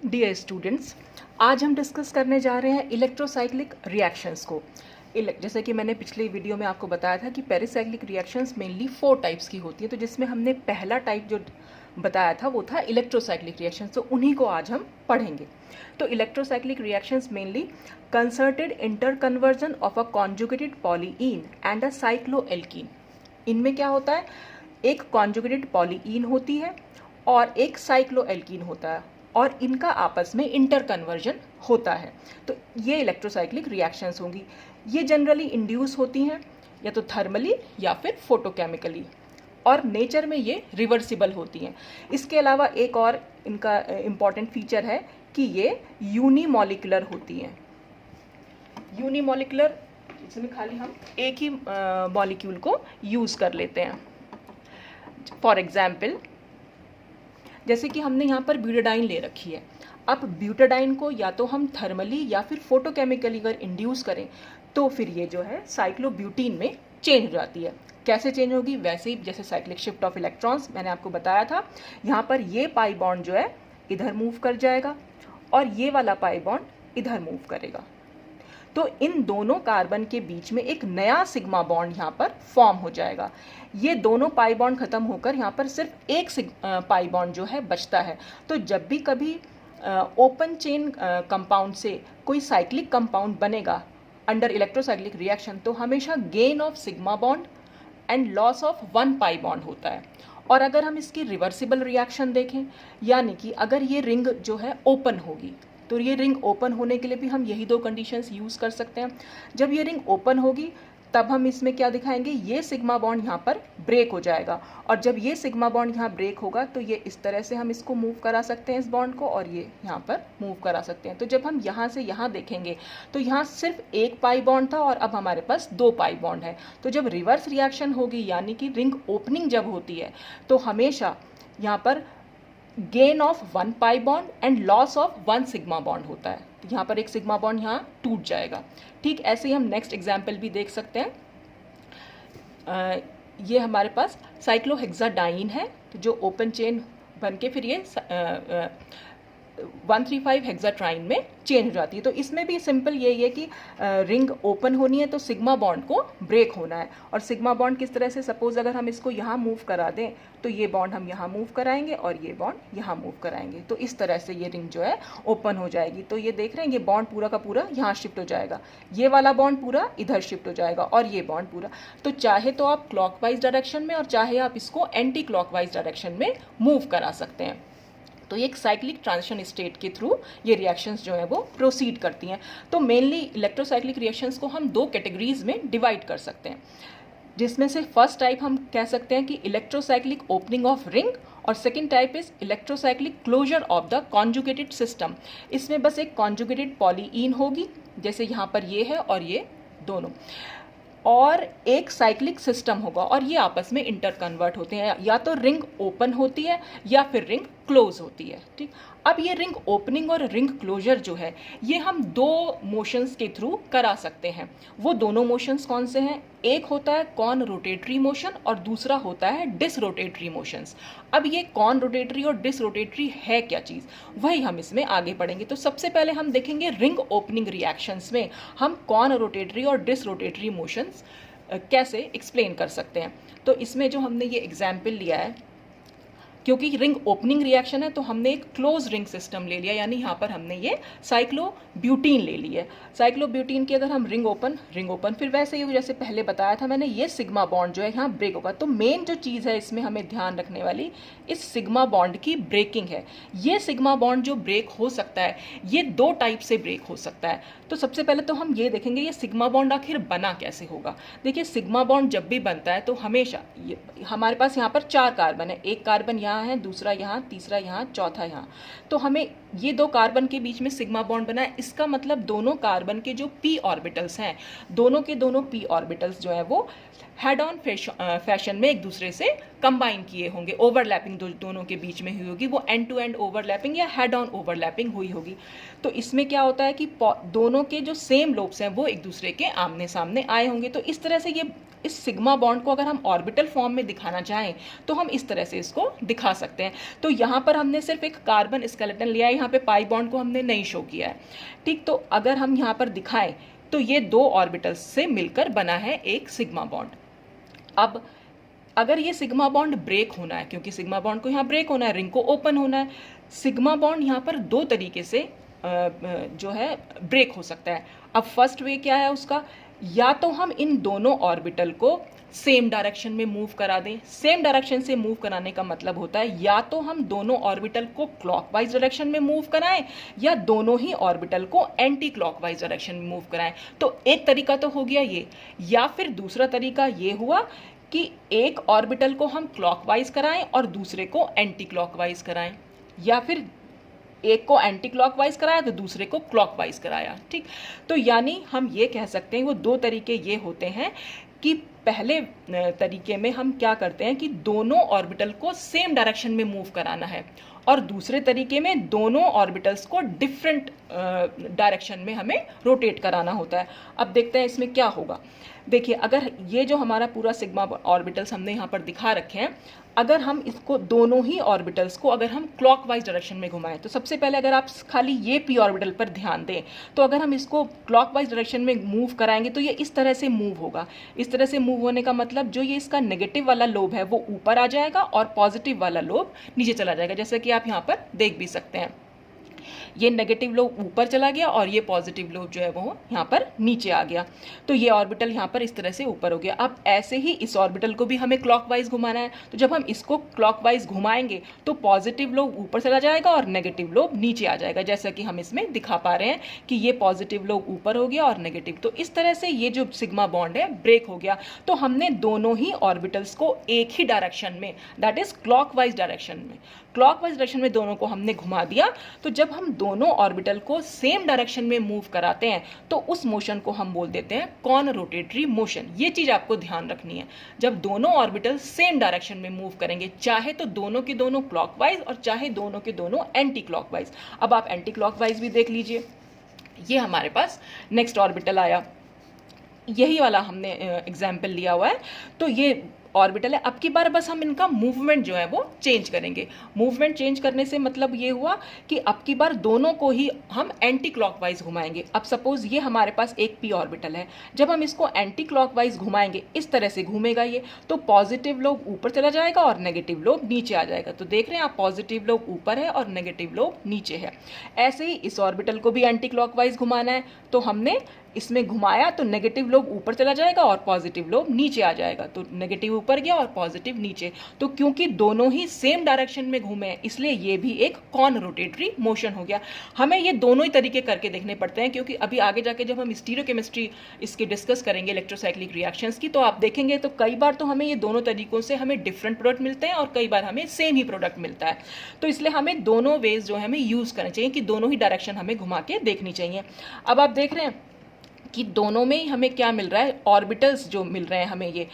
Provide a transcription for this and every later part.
Dear students, आज हम discuss करने जा रहे हैं इलेक्ट्रोसाइक्लिक रिएक्शंस को। जैसे कि मैंने पिछले वीडियो में आपको बताया था कि पेरिसाइक्लिक रिएक्शंस मेनली 4 टाइप्स की होती हैं, तो जिसमें हमने पहला टाइप जो बताया था वो था इलेक्ट्रोसाइक्लिक रिएक्शंस, तो उन्हीं को आज हम पढ़ेंगे। तो electrocyclic reactions mainly concerted interconversion of a conjugated polyene and a cycloalkene. इनमें क्या होता है, एक कॉन्जुगेटेड पॉलीईन होती है और एक साइक्लोएल्कीन होता है और इनका आपस में इंटर कन्वर्जन होता है। तो ये इलेक्ट्रोसाइक्लिक रिएक्शंस होंगी। ये जनरली इंड्यूस होती हैं या तो थर्मली या फिर फोटोकेमिकली, और नेचर में ये रिवर्सिबल होती हैं। इसके अलावा एक और इनका इम्पॉर्टेंट फीचर है कि ये यूनिमॉलिकुलर होती हैं। यूनिमॉलिकुलर, इसमें खाली हम एक ही मॉलिक्यूल को यूज़ कर लेते हैं। फॉर एग्जाम्पल, जैसे कि हमने यहाँ पर ब्यूटाडाइन ले रखी है। अब ब्यूटाडाइन को या तो हम थर्मली या फिर फोटोकेमिकली अगर इंड्यूस करें तो फिर ये जो है साइक्लोब्यूटीन में चेंज हो जाती है। कैसे चेंज होगी, वैसे ही जैसे साइक्लिक शिफ्ट ऑफ इलेक्ट्रॉन्स मैंने आपको बताया था। यहाँ पर ये पाई बॉन्ड जो है इधर मूव कर जाएगा और ये वाला पाई बॉन्ड इधर मूव करेगा। तो इन दोनों कार्बन के बीच में एक नया सिग्मा बॉन्ड यहाँ पर फॉर्म हो जाएगा। ये दोनों पाई बॉन्ड खत्म होकर यहाँ पर सिर्फ एक पाई बॉन्ड जो है बचता है। तो जब भी कभी ओपन चेन कंपाउंड से कोई साइक्लिक कंपाउंड बनेगा अंडर इलेक्ट्रोसाइक्लिक रिएक्शन, तो हमेशा gain of sigma bond and loss of 1 pi bond होता है। और अगर हम इसकी रिवर्सिबल रिएक्शन देखें, यानी कि अगर ये रिंग जो है ओपन होगी, तो ये रिंग ओपन होने के लिए भी हम यही 2 कंडीशंस यूज़ कर सकते हैं। जब ये रिंग ओपन होगी तब हम इसमें क्या दिखाएंगे, ये सिग्मा बॉन्ड यहाँ पर ब्रेक हो जाएगा, और जब ये सिग्मा बॉन्ड यहाँ ब्रेक होगा तो ये इस तरह से हम इसको मूव करा सकते हैं, इस बॉन्ड को, और ये यहाँ पर मूव करा सकते हैं। तो जब हम यहाँ से यहाँ देखेंगे तो यहाँ सिर्फ एक पाई बॉन्ड था और अब हमारे पास 2 पाई बॉन्ड है। तो जब रिवर्स रिएक्शन होगी, यानी कि रिंग ओपनिंग जब होती है, तो हमेशा यहाँ पर gain of 1 pi bond and loss of 1 sigma bond होता है। तो यहाँ पर एक सिग्मा बॉन्ड यहाँ टूट जाएगा। ठीक ऐसे ही हम नेक्स्ट एग्जाम्पल भी देख सकते हैं। ये हमारे पास साइक्लोहेक्साडाइन है, तो जो ओपन चेन बन के फिर ये 135 हेक्साट्राइन में चेंज हो जाती है। तो इसमें भी सिंपल यही है कि रिंग ओपन होनी है तो सिग्मा बॉन्ड को ब्रेक होना है। और सिग्मा बॉन्ड किस तरह से, सपोज अगर हम इसको यहाँ मूव करा दें तो ये बॉन्ड हम यहाँ मूव कराएंगे और ये बॉन्ड यहाँ मूव कराएंगे, तो इस तरह से ये रिंग जो है ओपन हो जाएगी। तो ये देख रहे हैं, ये बॉन्ड पूरा का पूरा यहाँ शिफ्ट हो जाएगा, ये वाला बॉन्ड पूरा इधर शिफ्ट हो जाएगा और ये बॉन्ड पूरा। तो चाहे तो आप क्लॉकवाइज डायरेक्शन में और चाहे आप इसको एंटी क्लॉकवाइज डायरेक्शन में मूव करा सकते हैं। तो ये एक साइक्लिक ट्रांजिशन स्टेट के थ्रू ये रिएक्शंस जो है वो प्रोसीड करती हैं। तो मेनली इलेक्ट्रोसाइक्लिक रिएक्शंस को हम 2 कैटेगरीज में डिवाइड कर सकते हैं, जिसमें से फर्स्ट टाइप हम कह सकते हैं कि इलेक्ट्रोसाइक्लिक ओपनिंग ऑफ रिंग, और second type is electrocyclic closure of the conjugated system. इसमें बस एक कॉन्जुगेटेड पॉलीईन होगी, जैसे यहाँ पर ये है और ये दोनों, और एक साइक्लिक सिस्टम होगा और ये आपस में इंटर कन्वर्ट होते हैं। या तो रिंग ओपन होती है या फिर रिंग क्लोज होती है। ठीक, अब ये रिंग ओपनिंग और रिंग क्लोजर जो है ये हम 2 मोशंस के थ्रू करा सकते हैं। वो दोनों मोशंस कौन से हैं, एक होता है कॉन रोटेटरी मोशन और दूसरा होता है डिस रोटेटरी मोशंस। अब ये कॉन रोटेटरी और डिस रोटेटरी है क्या चीज़, वही हम इसमें आगे पढ़ेंगे। तो सबसे पहले हम देखेंगे रिंग ओपनिंग रिएक्शंस में हम कॉन रोटेटरी और डिस रोटेटरी मोशंस कैसे एक्सप्लेन कर सकते हैं। तो इसमें जो हमने ये एग्जाम्पल लिया है, क्योंकि रिंग ओपनिंग रिएक्शन है तो हमने एक क्लोज रिंग सिस्टम ले लिया, यानी यहाँ पर हमने ये साइक्लोब्यूटीन ले ली है। साइक्लोब्यूटीन की अगर हम रिंग ओपन फिर वैसे ही जैसे पहले बताया था मैंने, ये सिग्मा बॉन्ड जो है यहाँ ब्रेक होगा। तो मेन जो चीज़ है इसमें हमें ध्यान रखने वाली, इस सिग्मा बॉन्ड की ब्रेकिंग है। ये सिग्मा बॉन्ड जो ब्रेक हो सकता है ये 2 टाइप से ब्रेक हो सकता है। तो सबसे पहले तो हम ये देखेंगे ये सिग्मा बॉन्ड आखिर बना कैसे होगा। देखिए, सिग्मा बॉन्ड जब भी बनता है तो हमेशा ये हमारे पास यहाँ पर 4 कार्बन है, एक कार्बन यहाँ है, दूसरा यहाँ, तीसरा यहाँ, चौथा यहाँ। तो हमें ये 2 कार्बन के बीच में सिग्मा बॉन्ड बना है, इसका मतलब दोनों कार्बन के जो p ऑर्बिटल्स हैं, दोनों के दोनों p ऑर्बिटल्स जो है वो हेड ऑन फैशन में एक दूसरे से कंबाइन किए होंगे। ओवरलैपिंग दोनों के बीच में हुई होगी, वो एंड टू एंड ओवरलैपिंग या हेड ऑन ओवरलैपिंग हुई होगी। तो इसमें क्या होता है कि दोनों के जो सेम लोब्स हैं वो एक दूसरे के आमने सामने आए होंगे। तो इस तरह से ये इस सिग्मा बॉन्ड को अगर हम ऑर्बिटल फॉर्म में दिखाना चाहें तो हम इस तरह से इसको दिखा सकते हैं। तो यहाँ पर हमने सिर्फ एक कार्बन स्केलेटन लिया है, यहाँ पे पाई बॉन्ड को हमने नहीं शो किया है, ठीक। तो अगर हम यहाँ पर दिखाएं तो ये 2 ऑर्बिटल्स से मिलकर बना है एक सिग्मा बॉन्ड। अब अगर ये सिग्मा बॉन्ड ब्रेक होना है, क्योंकि सिग्मा बॉन्ड को यहाँ ब्रेक होना है, रिंग को ओपन होना है, सिग्मा बॉन्ड यहाँ पर 2 तरीके से जो है ब्रेक हो सकता है। अब फर्स्ट वे क्या है उसका, या तो हम इन दोनों ऑर्बिटल को सेम डायरेक्शन में मूव करा दें। सेम डायरेक्शन से मूव कराने का मतलब होता है या तो हम दोनों ऑर्बिटल को क्लॉकवाइज डायरेक्शन में मूव कराएं या दोनों ही ऑर्बिटल को एंटी क्लॉकवाइज डायरेक्शन में मूव कराएं। तो एक तरीका तो हो गया ये, या फिर दूसरा तरीका ये हुआ कि एक ऑर्बिटल को हम क्लॉकवाइज कराएं और दूसरे को एंटी क्लॉकवाइज कराएं, या फिर एक को एंटी क्लॉकवाइज कराया तो दूसरे को क्लॉकवाइज कराया, ठीक। तो यानी हम ये कह सकते हैं वो 2 तरीके ये होते हैं कि पहले तरीके में हम क्या करते हैं कि दोनों ऑर्बिटल को सेम डायरेक्शन में मूव कराना है, और दूसरे तरीके में दोनों ऑर्बिटल्स को डिफरेंट डायरेक्शन में हमें रोटेट कराना होता है। अब देखते हैं इसमें क्या होगा। देखिए, अगर ये जो हमारा पूरा सिग्मा ऑर्बिटल्स हमने यहाँ पर दिखा रखे हैं, अगर हम इसको दोनों ही ऑर्बिटल्स को अगर हम क्लॉकवाइज डायरेक्शन में घुमाएं, तो सबसे पहले अगर आप खाली ये पी ऑर्बिटल पर ध्यान दें, तो अगर हम इसको क्लॉकवाइज डायरेक्शन में मूव कराएंगे तो ये इस तरह से मूव होगा। इस तरह से मूव होने का मतलब जो ये इसका नेगेटिव वाला लोब है वो ऊपर आ जाएगा और पॉजिटिव वाला लोब नीचे चला जाएगा, जैसे कि आप यहाँ पर देख भी सकते हैं। ये नेगेटिव लोब ऊपर चला गया और ये पॉजिटिव लोब जो है वो यहाँ पर नीचे आ गया। तो ये ऑर्बिटल यहाँ पर इस तरह से ऊपर हो गया। अब ऐसे ही इस ऑर्बिटल को भी हमें क्लॉकवाइज घुमाना है, तो जब हम इसको क्लॉकवाइज घुमाएंगे तो पॉजिटिव लोब ऊपर चला जाएगा और नेगेटिव लोब नीचे आ जाएगा, जैसा कि हम इसमें दिखा पा रहे हैं कि ये पॉजिटिव लोब ऊपर हो गया और नेगेटिव। तो इस तरह से ये जो सिग्मा बॉन्ड है ब्रेक हो गया। तो हमने दोनों ही ऑर्बिटल्स को एक ही डायरेक्शन में, दैट इज क्लॉकवाइज डायरेक्शन में दोनों को हमने घुमा दिया। तो जब हम दोनों ऑर्बिटल को सेम डायरेक्शन में मूव कराते हैं तो उस मोशन को हम बोल देते हैं कॉन रोटेटरी मोशन। ये चीज आपको ध्यान रखनी है। जब दोनों ऑर्बिटल सेम डायरेक्शन में मूव करेंगे, चाहे तो दोनों के दोनों क्लॉकवाइज और चाहे दोनों के दोनों एंटी क्लॉकवाइज। अब आप एंटी क्लॉकवाइज भी देख लीजिए, ये हमारे पास नेक्स्ट ऑर्बिटल आया, यही वाला हमने एग्जाम्पल लिया हुआ है। तो ये ऑर्बिटल है। अब की बार बस हम इनका मूवमेंट जो है वो चेंज करेंगे। मूवमेंट चेंज करने से मतलब ये हुआ कि अब की बार दोनों को ही हम एंटी क्लॉकवाइज घुमाएंगे। अब सपोज ये हमारे पास एक पी ऑर्बिटल है, जब हम इसको एंटी क्लॉकवाइज घुमाएंगे, इस तरह से घूमेगा ये, तो पॉजिटिव लोब ऊपर चला जाएगा और नेगेटिव लोब नीचे आ जाएगा। तो देख रहे हैं आप, पॉजिटिव लोब ऊपर है और नेगेटिव लोब नीचे है। ऐसे ही इस ऑर्बिटल को भी एंटी क्लॉकवाइज घुमाना है, तो हमने इसमें घुमाया तो नेगेटिव लोब ऊपर चला जाएगा और पॉजिटिव लोब नीचे आ जाएगा। तो नेगेटिव ऊपर गया और पॉजिटिव नीचे। तो क्योंकि दोनों ही सेम डायरेक्शन में घूमे हैं, इसलिए ये भी एक कॉन रोटेटरी मोशन हो गया। हमें ये दोनों ही तरीके करके देखने पड़ते हैं, क्योंकि अभी आगे जाके जब हम स्टीरियोकेमिस्ट्री इसकी डिस्कस करेंगे इलेक्ट्रोसाइक्लिक रिएक्शंस की, तो आप देखेंगे तो कई बार तो हमें ये दोनों तरीकों से हमें डिफरेंट प्रोडक्ट मिलते हैं और कई बार हमें सेम ही प्रोडक्ट मिलता है। तो इसलिए हमें दोनों वेज जो है हमें यूज करने चाहिए कि दोनों ही डायरेक्शन हमें घुमा के देखनी चाहिए। अब आप देख रहे हैं कि दोनों में ही हमें क्या मिल रहा है, ऑर्बिटल्स जो मिल रहे हैं हमें, ये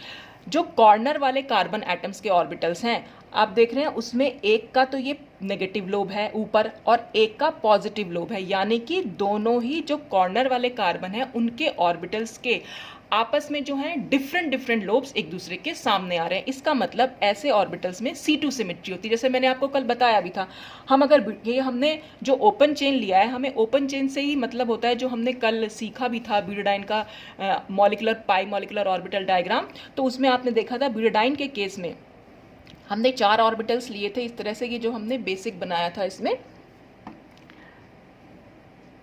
जो कॉर्नर वाले कार्बन एटम्स के ऑर्बिटल्स हैं, आप देख रहे हैं उसमें एक का तो ये नेगेटिव लोब है ऊपर और एक का पॉजिटिव लोब है, यानी कि दोनों ही जो कॉर्नर वाले कार्बन हैं उनके ऑर्बिटल्स के आपस में जो है डिफरेंट लोब्स एक दूसरे के सामने आ रहे हैं। इसका मतलब ऐसे ऑर्बिटल्स में C2 सिमेट्री होती है, जैसे मैंने आपको कल बताया भी था। हम अगर ये हमने जो ओपन चेन लिया है, हमें ओपन चेन से ही मतलब होता है, जो हमने कल सीखा भी था ब्यूटाडाइन का मॉलिक्यूलर पाई मॉलिक्यूलर ऑर्बिटल डायग्राम, तो उसमें आपने देखा था ब्यूटाडाइन के केस में हमने 4 ऑर्बिटल्स लिए थे इस तरह से। ये जो हमने बेसिक बनाया था, इसमें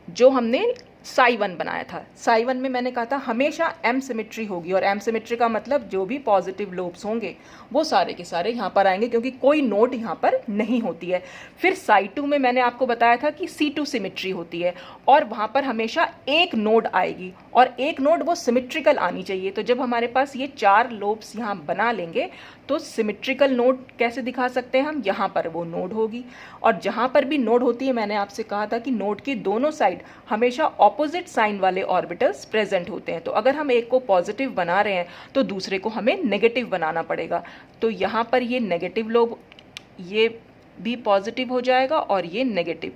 जो हमने psi1 बनाया था, psi1 में मैंने कहा था हमेशा m सिमेट्री होगी, और m सिमेट्री का मतलब जो भी पॉजिटिव लोब्स होंगे वो सारे के सारे यहाँ पर आएंगे, क्योंकि कोई नोड यहाँ पर नहीं होती है। फिर psi2 में मैंने आपको बताया था कि C2 सिमेट्री होती है और वहाँ पर हमेशा एक नोड आएगी और एक नोड वो सिमेट्रिकल आनी चाहिए। तो जब हमारे पास ये 4 लोब्स यहाँ बना लेंगे तो सिमेट्रिकल नोड कैसे दिखा सकते हैं हम, यहाँ पर वो नोड होगी, और जहाँ पर भी नोड होती है मैंने आपसे कहा था कि नोड के दोनों साइड हमेशा ऑपोजिट साइन वाले ऑर्बिटल्स प्रेजेंट होते हैं। तो अगर हम एक को पॉजिटिव बना रहे हैं तो दूसरे को हमें नेगेटिव बनाना पड़ेगा। तो यहाँ पर ये नेगेटिव लोब, ये भी पॉजिटिव हो जाएगा और ये नेगेटिव,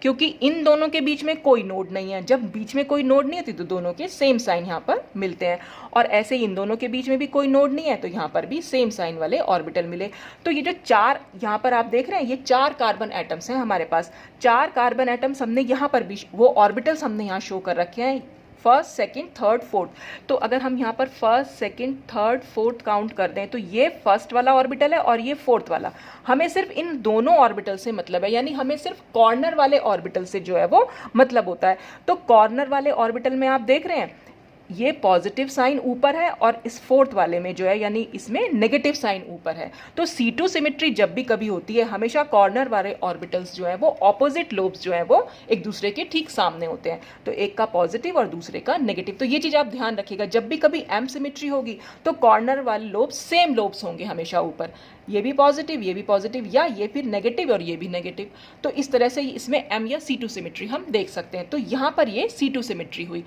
क्योंकि इन दोनों के बीच में कोई नोड नहीं है। जब बीच में कोई नोड नहीं है तो दोनों के सेम साइन यहाँ पर मिलते हैं, और ऐसे ही इन दोनों के बीच में भी कोई नोड नहीं है तो यहाँ पर भी सेम साइन वाले ऑर्बिटल मिले। तो ये जो चार यहाँ पर आप देख रहे हैं, ये 4 कार्बन एटम्स हैं हमारे पास। 4 कार्बन एटम्स हमने यहाँ पर भी वो ऑर्बिटल्स हमने यहाँ शो कर रखे हैं, फर्स्ट, सेकंड, थर्ड, फोर्थ। तो अगर हम यहाँ पर first, second, third, fourth count कर दें तो ये फर्स्ट वाला ऑर्बिटल है और ये फोर्थ वाला। हमें सिर्फ इन दोनों ऑर्बिटल से मतलब है, यानी हमें सिर्फ कॉर्नर वाले ऑर्बिटल से जो है वो मतलब होता है। तो कॉर्नर वाले ऑर्बिटल में आप देख रहे हैं ये पॉजिटिव साइन ऊपर है और इस फोर्थ वाले में जो है यानी इसमें नेगेटिव साइन ऊपर है। तो C2 सिमेट्री जब भी कभी होती है हमेशा कॉर्नर वाले ऑर्बिटल्स जो है वो ऑपोजिट लोब्स जो है वो एक दूसरे के ठीक सामने होते हैं, तो एक का पॉजिटिव और दूसरे का नेगेटिव। तो ये चीज आप ध्यान रखिएगा, जब भी कभी M सिमेट्री होगी तो कॉर्नर वाले लोब्स सेम लोब्स होंगे हमेशा ऊपर, ये भी पॉजिटिव ये भी पॉजिटिव, या ये फिर नेगेटिव और ये भी नेगेटिव। तो इस तरह से इसमें M या C2 सिमेट्री हम देख सकते हैं। तो यहाँ पर ये C2 सिमेट्री हुई,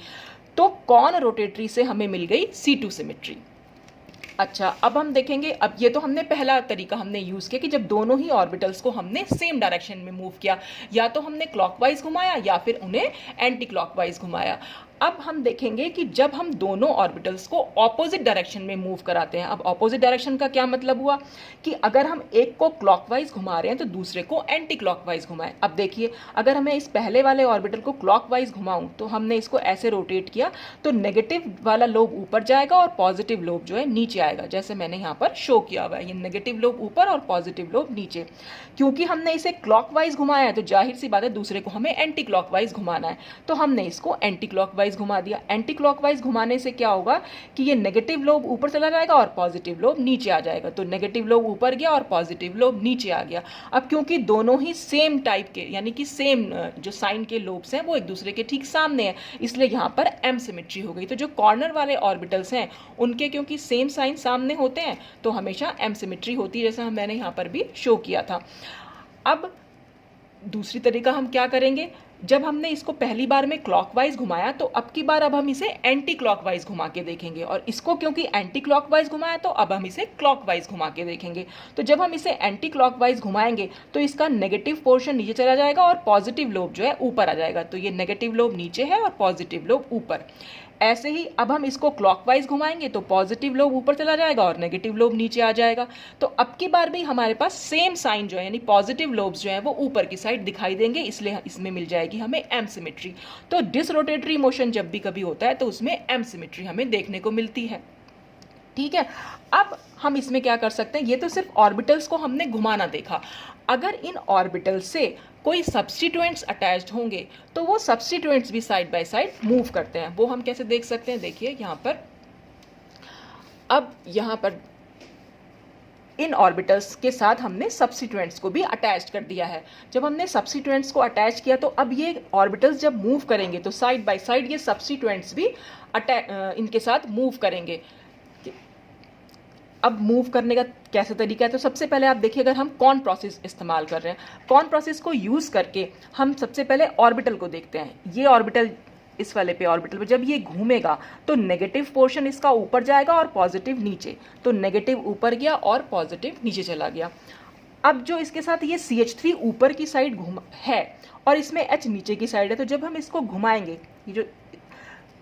तो कौन रोटेटरी से हमें मिल गई C2 सिमेट्री। अच्छा, अब हम देखेंगे, अब ये तो हमने पहला तरीका हमने यूज किया कि जब दोनों ही ऑर्बिटल्स को हमने सेम डायरेक्शन में मूव किया, या तो हमने क्लॉकवाइज घुमाया या फिर उन्हें एंटी क्लॉकवाइज घुमाया। अब हम देखेंगे कि जब हम दोनों ऑर्बिटल्स को ऑपोजिट डायरेक्शन में मूव कराते हैं, अब ऑपोजिट डायरेक्शन का क्या मतलब हुआ कि अगर हम एक को क्लॉकवाइज घुमा रहे हैं तो दूसरे को एंटी क्लॉकवाइज घुमाएं। अब देखिए, अगर हमें इस पहले वाले ऑर्बिटल को क्लॉकवाइज घुमाऊं तो हमने इसको ऐसे रोटेट किया तो नेगेटिव वाला लोब ऊपर जाएगा और पॉजिटिव लोब जो है नीचे आएगा, जैसे मैंने यहाँ पर शो किया हुआ है, ये नेगेटिव लोब ऊपर और पॉजिटिव लोब नीचे। क्योंकि हमने इसे क्लॉकवाइज घुमाया है तो जाहिर सी बात है दूसरे को हमें एंटी क्लॉकवाइज घुमाना है, तो हमने इसको एंटी क्लॉकवाइज घुमा दिया। एंटी क्लॉकवाइज घुमाने से क्या होगा कि ये नेगेटिव लोब ऊपर चला जाएगा और पॉजिटिव लोब नीचे आ जाएगा, तो नेगेटिव लोब ऊपर गया और पॉजिटिव लोब नीचे आ गया। अब क्योंकि दोनों ही सेम टाइप के यानी कि सेम जो साइन के लोब्स हैं वो एक दूसरे के ठीक सामने हैं, इसलिए यहाँ पर M सिमेट्री हो गई। तो जो कॉर्नर वाले ऑर्बिटल्स हैं उनके क्योंकि सेम साइन सामने होते हैं तो हमेशा M सिमेट्री होती है, जैसा मैंने यहाँ पर भी शो किया था। अब दूसरी तरीका हम क्या करेंगे, जब हमने इसको पहली बार में क्लॉकवाइज घुमाया तो अब की बार अब हम इसे एंटी क्लॉकवाइज घुमा के देखेंगे, और इसको क्योंकि एंटी क्लॉकवाइज घुमाया तो अब हम इसे क्लॉकवाइज घुमा के देखेंगे। तो जब हम इसे एंटी क्लॉकवाइज घुमाएंगे तो इसका नेगेटिव पोर्शन नीचे चला जाएगा और पॉजिटिव लोब जो है ऊपर आ जाएगा, तो ये नेगेटिव लोब नीचे है और पॉजिटिव लोब ऊपर। ऐसे ही अब हम इसको क्लॉकवाइज घुमाएंगे तो पॉजिटिव लोब ऊपर चला जाएगा और नेगेटिव लोब नीचे आ जाएगा। तो अब की बार भी हमारे पास सेम साइन जो है यानी पॉजिटिव लोब्स जो है वो ऊपर की साइड दिखाई देंगे, इसलिए इसमें मिल जाएगी हमें M सिमेट्री। तो डिसरोटेटरी मोशन जब भी कभी होता है तो उसमें M सिमेट्री हमें देखने को मिलती है। ठीक है, अब हम इसमें क्या कर सकते हैं, ये तो सिर्फ ऑर्बिटल्स को हमने घुमाना देखा। अगर इन ऑर्बिटल से कोई सब्स्टिट्यूएंट्स अटैच्ड होंगे तो वो सब्स्टिट्यूएंट्स भी साइड बाय साइड मूव करते हैं। वो हम कैसे देख सकते हैं, देखिए यहाँ पर, अब यहाँ पर इन ऑर्बिटल्स के साथ हमने सब्स्टिट्यूएंट्स को भी अटैच कर दिया है। जब हमने सब्स्टिट्यूएंट्स को अटैच किया तो अब ये ऑर्बिटल्स जब मूव करेंगे तो साइड बाय साइड ये सब्स्टिट्यूएंट्स भी इनके साथ मूव करेंगे। अब मूव करने का कैसे तरीका है, तो सबसे पहले आप देखिए, अगर हम कौन प्रोसेस इस्तेमाल कर रहे हैं, कौन प्रोसेस को यूज़ करके हम सबसे पहले ऑर्बिटल को देखते हैं। ये ऑर्बिटल इस वाले पे ऑर्बिटल पे जब ये घूमेगा तो नेगेटिव पोर्शन इसका ऊपर जाएगा और पॉजिटिव नीचे, तो नेगेटिव ऊपर गया और पॉजिटिव नीचे चला गया। अब जो इसके साथ ये CH3 ऊपर की साइड घूम है और इसमें H नीचे की साइड है, तो जब हम इसको घुमाएंगे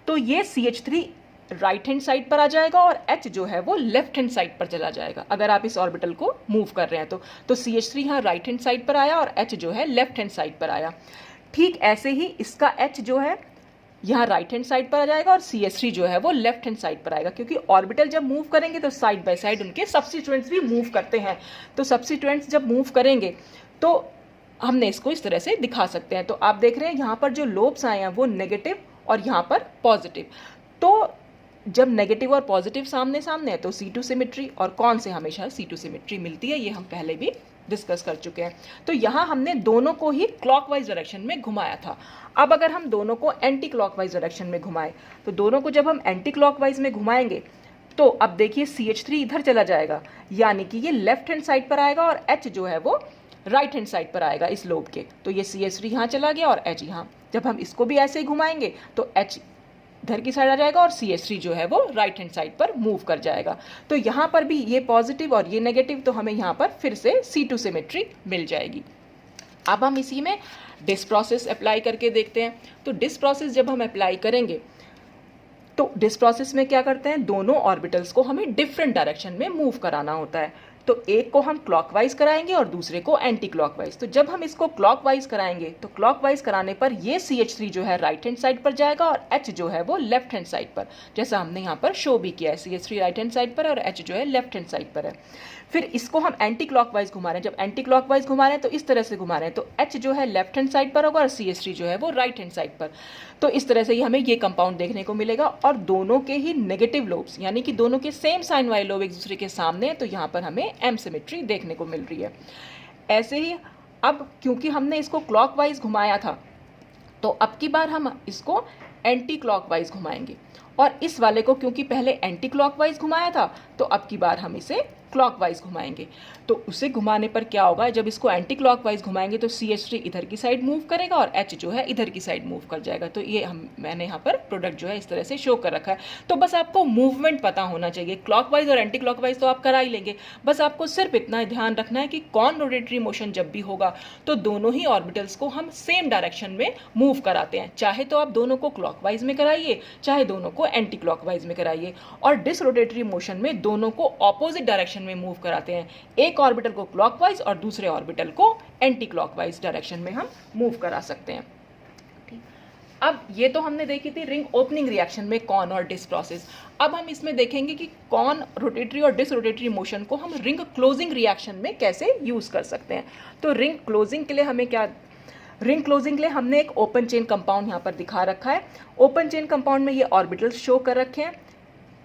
तो ये CH3 राइट हैंड साइड पर आ जाएगा और H जो है वो लेफ्ट हैंड साइड पर चला जाएगा। अगर आप इस ऑर्बिटल को मूव कर रहे हैं तो CH3 यहाँ राइट हैंड साइड पर आया और H जो है लेफ्ट हैंड साइड पर आया। ठीक ऐसे ही इसका H जो है यहाँ राइट हैंड साइड पर आ जाएगा और CH3 जो है वो लेफ्ट हैंड साइड पर आएगा, क्योंकि ऑर्बिटल जब मूव करेंगे तो साइड बाय साइड उनके सब्स्टिट्यूएंट्स भी मूव करते हैं। तो सब्स्टिट्यूएंट्स जब मूव करेंगे तो हमने इसको इस तरह से दिखा सकते हैं। तो आप देख रहे हैं यहाँ पर जो लोब्स आए हैं वो नेगेटिव और यहाँ पर पॉजिटिव। तो जब नेगेटिव और पॉजिटिव सामने सामने है तो C2 सिमेट्री, और कौन से हमेशा C2 सिमेट्री मिलती है, ये हम पहले भी डिस्कस कर चुके हैं। तो यहाँ हमने दोनों को ही क्लॉकवाइज डायरेक्शन में घुमाया था। अब अगर हम दोनों को एंटी क्लॉकवाइज डायरेक्शन में घुमाएं तो दोनों को जब हम एंटी क्लॉकवाइज में घुमाएंगे तो अब देखिए CH3 इधर चला जाएगा, यानी कि ये लेफ्ट हैंड साइड पर आएगा और H जो है वो राइट हैंड साइड पर आएगा इस लोब के। तो ये CH3 यहाँ चला गया और H यहाँ। जब हम इसको भी ऐसे ही घुमाएंगे तो H इधर की साइड आ जाएगा और CH3 जो है वो राइट हैंड साइड पर मूव कर जाएगा। तो यहाँ पर भी ये पॉजिटिव और ये नेगेटिव, तो हमें यहाँ पर फिर से C2 सिमेट्री मिल जाएगी। अब हम इसी में डिस प्रोसेस अप्लाई करके देखते हैं। तो डिस प्रोसेस जब हम अप्लाई करेंगे तो डिस प्रोसेस में क्या करते हैं, दोनों ऑर्बिटल्स को हमें डिफरेंट डायरेक्शन में मूव कराना होता है। तो एक को हम क्लॉकवाइज कराएंगे और दूसरे को एंटी क्लॉकवाइज। तो जब हम इसको क्लॉकवाइज कराएंगे तो क्लॉकवाइज कराने पर ये CH3 जो है राइट हैंड साइड पर जाएगा और H जो है वो लेफ्ट हैंड साइड पर, जैसा हमने यहाँ पर शो भी किया है, CH3 राइट हैंड साइड पर और H जो है लेफ्ट हैंड साइड पर है। फिर इसको हम एंटी क्लॉकवाइज घुमा रहे हैं। जब एंटी क्लॉकवाइज घुमा रहे हैं तो इस तरह से घुमा रहे हैं, तो H जो है लेफ्ट हैंड साइड पर होगा और CH3 जो है वो राइट हैंड साइड पर। तो इस तरह से ही हमें ये कंपाउंड देखने को मिलेगा और दोनों के ही नेगेटिव लोब्स, यानी कि दोनों के सेम साइन वाले लोब एक दूसरे के सामने है, तो यहाँ पर हमें M सिमेट्री देखने को मिल रही है। ऐसे ही अब क्योंकि हमने इसको क्लॉकवाइज घुमाया था, तो अब की बार हम इसको एंटी क्लॉकवाइज घुमाएंगे और इस वाले को क्योंकि पहले एंटी क्लॉकवाइज घुमाया था तो अब की बार हम इसे क्लॉकवाइज घुमाएंगे। तो उसे घुमाने पर क्या होगा, जब इसको एंटी क्लॉकवाइज घुमाएंगे तो CH3 इधर की साइड मूव करेगा और H जो है इधर की साइड मूव कर जाएगा। तो ये मैंने यहाँ पर प्रोडक्ट जो है इस तरह से शो कर रखा है। तो बस आपको मूवमेंट पता होना चाहिए, क्लॉकवाइज और एंटी क्लॉकवाइज तो आप करा ही लेंगे, बस आपको सिर्फ इतना ध्यान रखना है कि कौन रोटेटरी मोशन जब भी होगा तो दोनों ही ऑर्बिटल्स को हम सेम डायरेक्शन में मूव कराते हैं। चाहे तो आप दोनों को क्लॉकवाइज में कराइए, चाहे दोनों को एंटी क्लॉकवाइज में कराइए। और डिसरोटेटरी मोशन में दोनों को ऑपोजिट डायरेक्शन में मूव कराते हैं, एक ऑर्बिटल को क्लॉकवाइज और दूसरे ऑर्बिटल को एंटी क्लॉकवाइज डायरेक्शन में हम मूव करा सकते हैं। अब ये तो हमने देखी थी रिंग ओपनिंग रिएक्शन में कॉन और डिस प्रोसेस। अब हम इसमें देखेंगे कि कॉन रोटेटरी और डिस रोटेटरी मोशन को हम रिंग क्लोजिंग रिएक्शन में कैसे यूज कर सकते हैं। तो रिंग क्लोजिंग के लिए हमें क्या, रिंग क्लोजिंग के लिए हमने एक ओपन चेन कंपाउंड यहाँ पर दिखा रखा है। ओपन चेन कंपाउंड में ये ऑर्बिटल्स शो कर रखे हैं।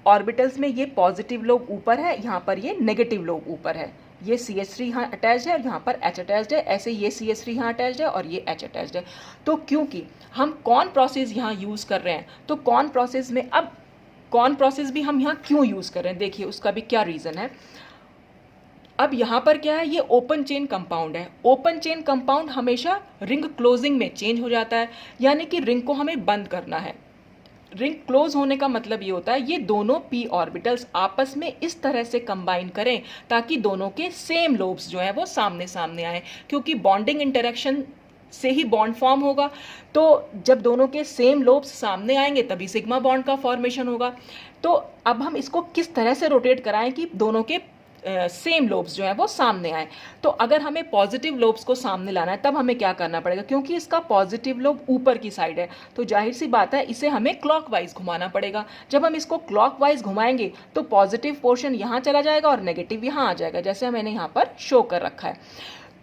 ऑर्बिटल्स में ये पॉजिटिव लोब ऊपर है, यहाँ पर ये नेगेटिव लोब ऊपर है। ये CH3 यहाँ अटैच्ड है और यहाँ पर H अटैच्ड है, ऐसे ये CH3 यहाँ अटैच्ड है और ये H अटैच्ड है। तो क्योंकि हम कॉन प्रोसेस यहाँ यूज़ कर रहे हैं, तो कॉन प्रोसेस में अब कॉन प्रोसेस भी हम यहाँ क्यों यूज़ कर रहे हैं, देखिए उसका भी क्या रीज़न है। अब यहाँ पर क्या है, ये ओपन चेन कंपाउंड है। ओपन चेन कंपाउंड हमेशा रिंग क्लोजिंग में चेंज हो जाता है, यानी कि रिंग को हमें बंद करना है। रिंग क्लोज होने का मतलब ये होता है ये दोनों p ऑर्बिटल्स आपस में इस तरह से कंबाइन करें ताकि दोनों के सेम लोब्स जो है वो सामने सामने आए, क्योंकि बॉन्डिंग इंटरेक्शन से ही बॉन्ड फॉर्म होगा। तो जब दोनों के सेम लोब्स सामने आएंगे तभी सिग्मा बॉन्ड का फॉर्मेशन होगा। तो अब हम इसको किस तरह से रोटेट कराएं कि दोनों के सेम लोब्स जो है वो सामने आए। तो अगर हमें पॉजिटिव लोब्स को सामने लाना है तब हमें क्या करना पड़ेगा, क्योंकि इसका पॉजिटिव लोब ऊपर की साइड है तो जाहिर सी बात है इसे हमें क्लॉकवाइज घुमाना पड़ेगा। जब हम इसको क्लॉकवाइज घुमाएंगे तो पॉजिटिव पोर्शन यहाँ चला जाएगा और नेगेटिव यहाँ आ जाएगा, जैसे मैंने यहाँ पर शो कर रखा है।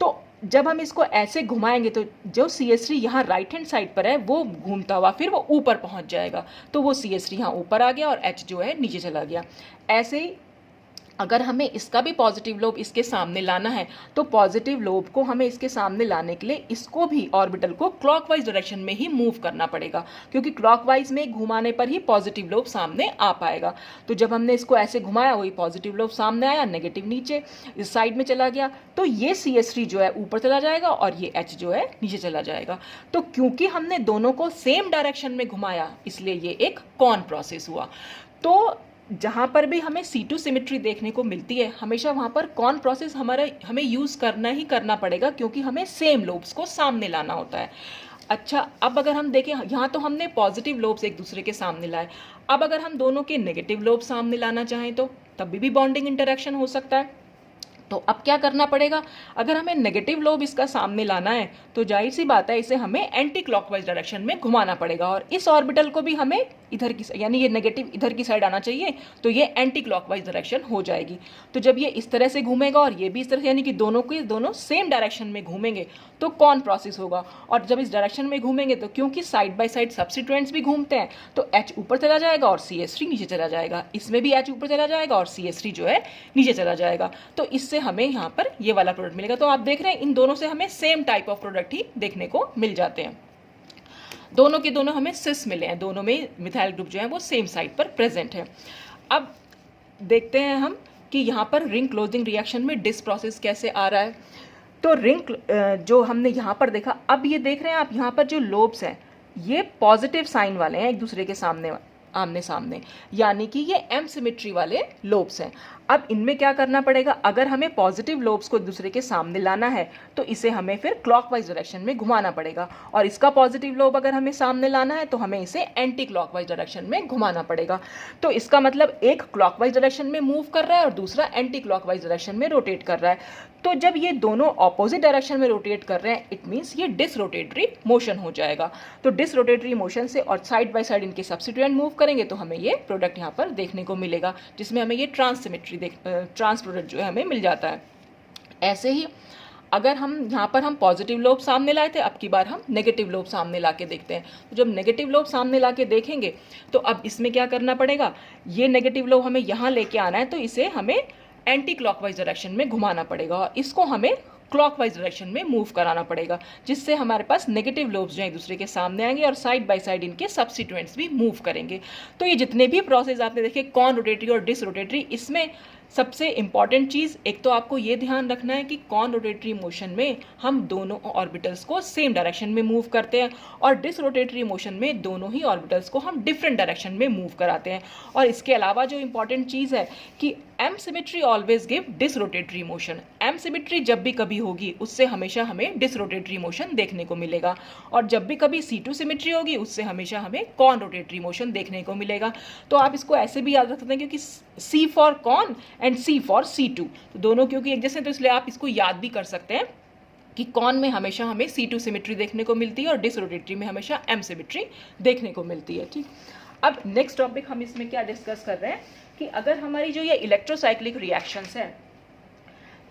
तो जब हम इसको ऐसे घुमाएंगे तो जो CH3 यहाँ राइट हैंड साइड पर है वो घूमता हुआ फिर वो ऊपर पहुँच जाएगा, तो वो CH3 यहाँ ऊपर आ गया और H जो है नीचे चला गया। ऐसे ही अगर हमें इसका भी पॉजिटिव लोब इसके सामने लाना है तो पॉजिटिव लोब को हमें इसके सामने लाने के लिए इसको भी ऑर्बिटल को क्लॉकवाइज डायरेक्शन में ही मूव करना पड़ेगा, क्योंकि क्लॉकवाइज में घुमाने पर ही पॉजिटिव लोब सामने आ पाएगा। तो जब हमने इसको ऐसे घुमाया वही पॉजिटिव लोब सामने आया, नेगेटिव नीचे इस साइड में चला गया, तो ये CH3 जो है ऊपर चला जाएगा और ये H जो है नीचे चला जाएगा। तो क्योंकि हमने दोनों को सेम डायरेक्शन में घुमाया इसलिए ये एक कॉन प्रोसेस हुआ। तो जहाँ पर भी हमें C2 सिमेट्री देखने को मिलती है हमेशा वहाँ पर कॉन प्रोसेस हमें यूज़ करना ही करना पड़ेगा, क्योंकि हमें सेम लोब्स को सामने लाना होता है। अच्छा, अब अगर हम देखें यहाँ तो हमने पॉजिटिव लोब्स एक दूसरे के सामने लाए, अब अगर हम दोनों के नेगेटिव लोब सामने लाना चाहें तो तभी भी बॉन्डिंग इंटरेक्शन हो सकता है। तो अब क्या करना पड़ेगा, अगर हमें नेगेटिव लोब इसका सामने लाना है तो जाहिर सी बात है इसे हमें एंटी क्लॉकवाइज डायरेक्शन में घुमाना पड़ेगा और इस ऑर्बिटल को भी हमें इधर की, यानी ये नेगेटिव इधर की साइड आना चाहिए, तो ये एंटी क्लॉकवाइज डायरेक्शन हो जाएगी। तो जब ये इस तरह से घूमेगा और ये भी इस तरह से, यानी कि दोनों सेम डायरेक्शन में घूमेंगे तो कौन प्रोसेस होगा। और जब इस डायरेक्शन में घूमेंगे तो क्योंकि साइड बाय साइड सब्स्टिट्यूएंट्स भी घूमते हैं तो H ऊपर चला जाएगा और CH3 नीचे चला जाएगा, इसमें भी H ऊपर चला जाएगा और CH3 जो है नीचे चला जाएगा। तो इससे हमें यहाँ पर ये वाला प्रोडक्ट मिलेगा। तो आप देख रहे हैं इन दोनों से हमें सेम टाइप ऑफ प्रोडक्ट ही देखने को मिल जाते हैं। दोनों के दोनों हमें सिस मिले हैं, दोनों में मिथाइल ग्रुप जो है वो सेम साइड पर प्रेजेंट है। अब देखते हैं हम कि यहाँ पर रिंग क्लोजिंग रिएक्शन में डिस प्रोसेस कैसे आ रहा है। तो रिंग जो हमने यहाँ पर देखा, अब ये देख रहे हैं आप यहाँ पर जो लोब्स हैं ये पॉजिटिव साइन वाले हैं एक दूसरे के सामने आमने सामने, यानी कि ये एम सिमेट्री वाले लोब्स हैं। अब इनमें क्या करना पड़ेगा, अगर हमें पॉजिटिव लोब्स को दूसरे के सामने लाना है तो इसे हमें फिर क्लॉकवाइज डायरेक्शन में घुमाना पड़ेगा, और इसका पॉजिटिव लोब अगर हमें सामने लाना है तो हमें इसे एंटी क्लॉकवाइज डायरेक्शन में घुमाना पड़ेगा। तो इसका मतलब एक क्लॉकवाइज डायरेक्शन में मूव कर रहा है और दूसरा एंटी क्लॉकवाइज डायरेक्शन में रोटेट कर रहा है। तो जब ये दोनों ऑपोजिट डायरेक्शन में रोटेट कर रहे हैं, इट मीन्स ये डिसरोटेटरी मोशन हो जाएगा। तो डिसरोटेटरी मोशन से और साइड बाय साइड इनके सब्स्टिट्यूएंट मूव करेंगे तो हमें ये प्रोडक्ट यहाँ पर देखने को मिलेगा, जिसमें हमें ये ट्रांस प्रोडक्ट जो है हमें मिल जाता है। ऐसे ही अगर हम यहाँ पर हम पॉजिटिव लोब सामने लाए थे, अब की बार हम नेगेटिव लोब सामने ला के देखते हैं। तो जब नेगेटिव लोब सामने ला के देखेंगे तो अब इसमें क्या करना पड़ेगा, ये नेगेटिव लोब हमें यहाँ लेके आना है, तो इसे हमें एंटी क्लॉकवाइज डायरेक्शन में घुमाना पड़ेगा और इसको हमें क्लॉकवाइज डायरेक्शन में मूव कराना पड़ेगा, जिससे हमारे पास नेगेटिव लोब्स जो है एक दूसरे के सामने आएंगे और साइड बाय साइड इनके सब्स्टिट्यूएंट्स भी मूव करेंगे। तो ये जितने भी प्रोसेस आपने देखे कॉन रोटेटरी और डिस रोटेटरी, इसमें सबसे इंपॉर्टेंट चीज़ एक तो आपको ये ध्यान रखना है कि कॉन रोटेटरी मोशन में हम दोनों ऑर्बिटल्स को सेम डायरेक्शन में मूव करते हैं और डिस रोटेटरी मोशन में दोनों ही ऑर्बिटल्स को हम डिफरेंट डायरेक्शन में मूव कराते हैं। और इसके अलावा जो इंपॉर्टेंट चीज़ है कि M symmetry always give disrotatory motion. M symmetry जब भी कभी होगी उससे हमेशा हमें डिस रोटेटरी मोशन देखने को मिलेगा, और जब भी कभी C2 सिमेट्री होगी उससे हमेशा हमें कॉन रोटेटरी मोशन देखने को मिलेगा। तो आप इसको ऐसे भी याद रख सकते हैं क्योंकि C for con and C for C2, तो दोनों क्योंकि एक जैसे, तो इसलिए आप इसको याद भी कर सकते हैं कि कॉन में हमेशा हमें C2 सिमेट्री देखने को मिलती है और डिस रोटेटरी में हमेशा एम सिमेट्री देखने को मिलती है। ठीक, अब नेक्स्ट टॉपिक हम इसमें क्या डिस्कस कर रहे हैं कि अगर हमारी जो ये इलेक्ट्रोसाइक्लिक रिएक्शंस हैं,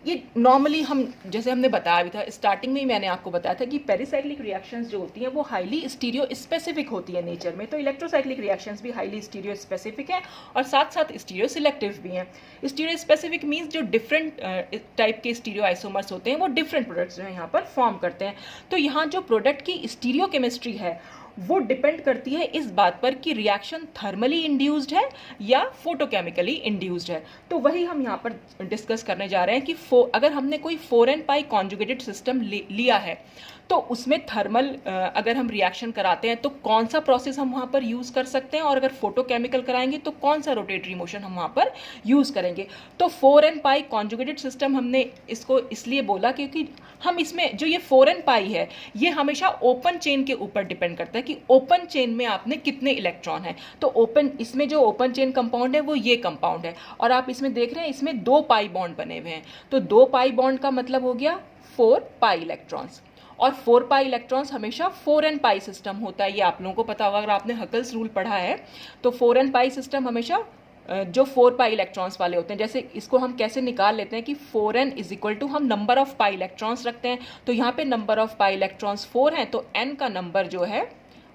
ये नॉर्मली हम जैसे हमने बताया भी था स्टार्टिंग में ही, मैंने आपको बताया था कि पेरिसाइक्लिक रिएक्शंस जो होती हैं वो हाईली स्टीरियो स्पेसिफिक होती है नेचर में। तो इलेक्ट्रोसाइक्लिक रिएक्शंस भी हाईली स्टीरियो स्पेसिफिक हैं और साथ साथ स्टीरियो सिलेक्टिव भी हैं। स्टीरियो स्पेसिफिक मीन्स जो डिफरेंट टाइप के स्टीरियो आइसोमर्स होते हैं वो डिफरेंट प्रोडक्ट्स जो है यहाँ पर फॉर्म करते हैं। तो यहाँ जो प्रोडक्ट की स्टीरियो केमिस्ट्री है वो डिपेंड करती है इस बात पर कि रिएक्शन थर्मली इंड्यूस्ड है या फोटोकेमिकली इंड्यूस्ड है। तो वही हम यहाँ पर डिस्कस करने जा रहे हैं कि अगर हमने कोई 4n पाई कॉन्जुगेटेड सिस्टम लिया है तो उसमें थर्मल अगर हम रिएक्शन कराते हैं तो कौन सा प्रोसेस हम वहाँ पर यूज़ कर सकते हैं, और अगर फोटोकेमिकल कराएंगे तो कौन सा रोटेटरी मोशन हम वहाँ पर यूज़ करेंगे। तो 4n पाई कॉन्जुगेटेड सिस्टम हमने इसको इसलिए बोला क्योंकि हम इसमें जो ये 4n पाई है ये हमेशा ओपन चेन के ऊपर डिपेंड करता है कि ओपन चेन में आपने कितने इलेक्ट्रॉन हैं। तो ओपन, इसमें जो ओपन चेन कंपाउंड है वो ये कंपाउंड है, और आप इसमें देख रहे हैं इसमें 2 पाई बॉन्ड बने हुए हैं। तो 2 पाई बॉन्ड का मतलब हो गया 4 पाई इलेक्ट्रॉन्स, और 4 पाई इलेक्ट्रॉन्स हमेशा 4n पाई सिस्टम होता है। ये आप लोगों को पता होगा अगर आपने हकल्स रूल पढ़ा है। तो 4n पाई सिस्टम हमेशा जो 4 पाई इलेक्ट्रॉन्स वाले होते हैं, जैसे इसको हम कैसे निकाल लेते हैं कि 4n इज इक्वल टू हम नंबर ऑफ पाई इलेक्ट्रॉन्स रखते हैं। तो यहाँ पे नंबर ऑफ पाई इलेक्ट्रॉन्स 4 हैं, तो n का नंबर जो है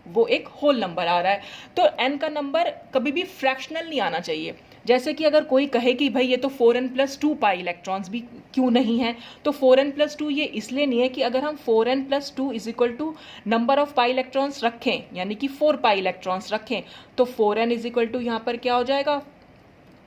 वो एक होल नंबर आ रहा है। तो n का नंबर कभी भी फ्रैक्शनल नहीं आना चाहिए। जैसे कि अगर कोई कहे कि भाई ये तो 4n प्लस 2 पाई इलेक्ट्रॉन्स भी क्यों नहीं है, तो 4n प्लस 2 ये इसलिए नहीं है कि अगर हम 4n plus 2 is equal to number of pi electrons रखें, यानी कि 4 पाई इलेक्ट्रॉन्स रखें, तो 4n इज इक्वल टू यहाँ पर क्या हो जाएगा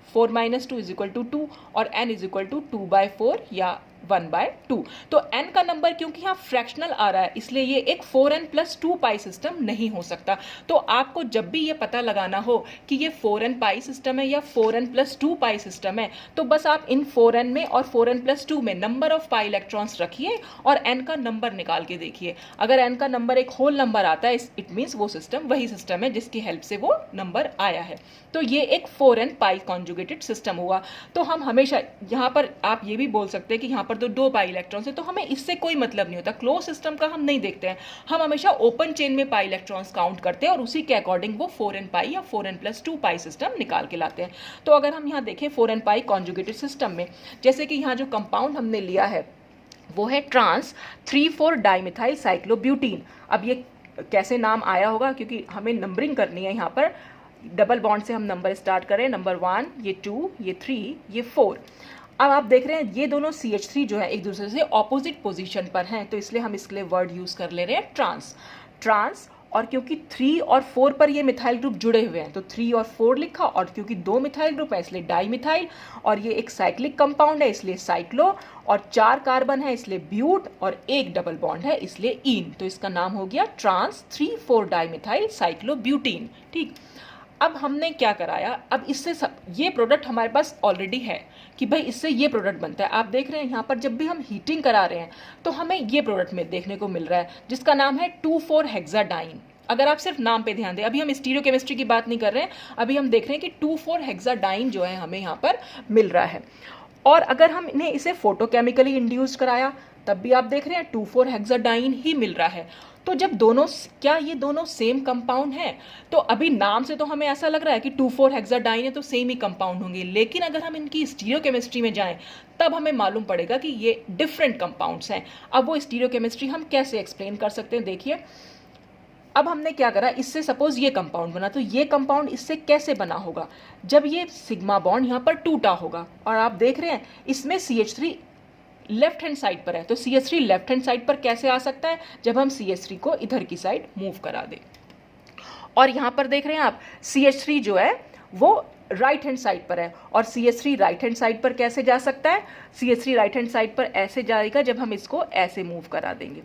4 माइनस 2 इज इक्वल टू 2 और n इज इक्वल टू 2/4 या 1/2। तो n का नंबर क्योंकि यहाँ फ्रैक्शनल आ रहा है इसलिए ये एक 4n प्लस 2 पाई सिस्टम नहीं हो सकता। तो आपको जब भी ये पता लगाना हो कि ये 4n पाई सिस्टम है या 4n प्लस 2 पाई सिस्टम है, तो बस आप इन 4n में और 4n प्लस 2 में नंबर ऑफ पाई इलेक्ट्रॉन्स रखिए और n का नंबर निकाल के देखिए। अगर n का नंबर एक होल नंबर आता है इट मीन्स वो सिस्टम वही सिस्टम है जिसकी हेल्प से वो नंबर आया है। तो ये एक 4n पाई कॉन्जुगेटेड सिस्टम हुआ। तो हम हमेशा यहाँ पर आप ये भी बोल सकते हैं कि यहाँ पर तो 2 पाई इलेक्ट्रॉन्स है, तो हमें इससे कोई मतलब नहीं होता। क्लोज सिस्टम का हम नहीं देखते हैं, हम हमेशा ओपन चेन में पाई इलेक्ट्रॉन्स काउंट करते हैं और उसी के अकॉर्डिंग वो 4n पाई या 4n प्लस 2 पाई सिस्टम निकाल के लाते हैं। तो अगर हम यहाँ देखें 4n पाई कॉन्जुगेटेड सिस्टम में, जैसे कि यहाँ जो कंपाउंड हमने लिया है वो है ट्रांस 3,4 डाइमिथाइल साइक्लोब्यूटीन। अब ये कैसे नाम आया होगा, क्योंकि हमें नंबरिंग करनी है। यहाँ पर डबल बॉन्ड से हम नंबर स्टार्ट करें, नंबर 1, ये 2, ये 3, ये 4। अब आप देख रहे हैं ये दोनों CH3 जो है एक दूसरे से ऑपोजिट पोजीशन पर हैं, तो इसलिए हम इसके लिए वर्ड यूज़ कर ले रहे हैं ट्रांस। और क्योंकि 3 और 4 पर ये मिथाइल ग्रुप जुड़े हुए हैं तो 3 और 4 लिखा, और क्योंकि 2 मिथाइल ग्रुप है इसलिए डाइमिथाइल, और ये एक साइक्लिक कंपाउंड है इसलिए साइक्लो, और 4 कार्बन है इसलिए ब्यूट, और 1 डबल बॉन्ड है इसलिए ईन। तो इसका नाम हो गया ट्रांस 3,4 डाइमिथाइल साइक्लोब्यूटीन। ठीक, अब हमने क्या कराया, अब इससे सब ये प्रोडक्ट हमारे पास ऑलरेडी है कि भाई इससे ये प्रोडक्ट बनता है। आप देख रहे हैं यहाँ पर जब भी हम हीटिंग करा रहे हैं तो हमें ये प्रोडक्ट में देखने को मिल रहा है जिसका नाम है 2,4-हेक्साडाइन। अगर आप सिर्फ नाम पे ध्यान दें, अभी हम स्टीरियोकेमिस्ट्री की बात नहीं कर रहे हैं, अभी हम देख रहे हैं कि 2,4-हेक्साडाइन जो है हमें यहाँ पर मिल रहा है। और अगर हम इन्हें इसे फोटोकेमिकली इंड्यूस कराया तब भी आप देख रहे हैं 2,4-हेक्साडाइन ही मिल रहा है। तो जब दोनों, क्या ये दोनों सेम कंपाउंड हैं? तो अभी नाम से तो हमें ऐसा लग रहा है कि 2,4-हेक्साडाइन है तो सेम ही कंपाउंड होंगे, लेकिन अगर हम इनकी स्टीरियोकेमिस्ट्री में जाएं तब हमें मालूम पड़ेगा कि ये डिफरेंट कंपाउंड्स हैं। अब वो स्टीरियोकेमिस्ट्री हम कैसे एक्सप्लेन कर सकते हैं, देखिए। अब हमने क्या करा, इससे सपोज ये कंपाउंड बना, तो ये कंपाउंड इससे कैसे बना होगा? जब ये सिग्मा बॉन्ड यहाँ पर टूटा होगा, और आप देख रहे हैं इसमें CH3 लेफ्ट हैंड साइड पर है, तो CH3 लेफ्ट हैंड साइड पर कैसे आ सकता है? जब हम CH3 को इधर की साइड मूव करा दें। और यहाँ पर देख रहे हैं आप CH3 जो है वो राइट हैंड साइड पर है, और CH3 राइट हैंड साइड पर कैसे जा सकता है? CH3 राइट हैंड साइड पर ऐसे जाएगा जब हम इसको ऐसे मूव करा देंगे,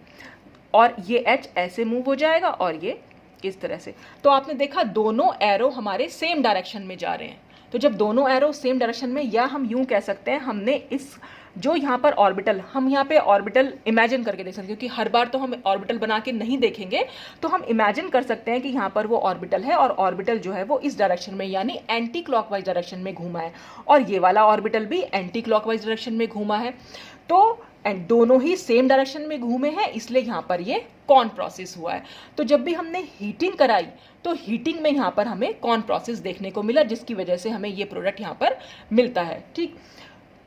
और ये H ऐसे मूव हो जाएगा और ये इस तरह से। तो आपने देखा दोनों एरो हमारे सेम डायरेक्शन में जा रहे हैं। तो जब दोनों एरो सेम डायरेक्शन में, या हम यूं कह सकते हैं, हमने इस जो यहाँ पर ऑर्बिटल, हम यहाँ पे ऑर्बिटल इमेजिन करके देख सकते हैं, क्योंकि हर बार तो हम ऑर्बिटल बना के नहीं देखेंगे, तो हम इमेजिन कर सकते हैं कि यहाँ पर वो ऑर्बिटल है और ऑर्बिटल जो है वो इस डायरेक्शन में यानी एंटी क्लॉकवाइज डायरेक्शन में घूमा है, और ये वाला ऑर्बिटल भी एंटी क्लॉकवाइज डायरेक्शन में घूमा है। तो एंड दोनों ही सेम डायरेक्शन में घूमे हैं, इसलिए यहाँ पर ये कॉन प्रोसेस हुआ है। तो जब भी हमने हीटिंग कराई तो हीटिंग में यहाँ पर हमें कॉन प्रोसेस देखने को मिला, जिसकी वजह से हमें ये प्रोडक्ट यहाँ पर मिलता है। ठीक,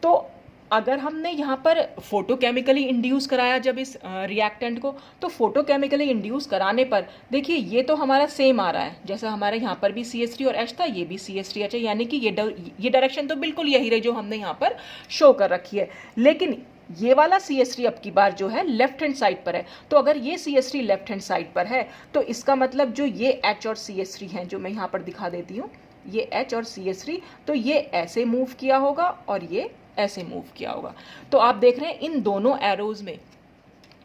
तो अगर हमने यहाँ पर फोटोकेमिकली इंड्यूस कराया जब इस रिएक्टेंट को, तो फोटोकेमिकली इंड्यूस कराने पर देखिए ये तो हमारा सेम आ रहा है, जैसा हमारे यहाँ पर भी CH3 और H था, ये भी CH3H है, यानी कि ये डायरेक्शन तो बिल्कुल यही रही जो हमने यहाँ पर शो कर रखी है। लेकिन ये वाला CH3 अब की बार जो है लेफ्ट हैंड साइड पर है, तो अगर ये CH3 लेफ्ट हैंड साइड पर है तो इसका मतलब जो ये H और CH3 हैं, जो मैं यहाँ पर दिखा देती हूँ, ये H और CH3, तो ये ऐसे मूव किया होगा और ये ऐसे मूव किया होगा। तो आप देख रहे हैं इन दोनों एरोज में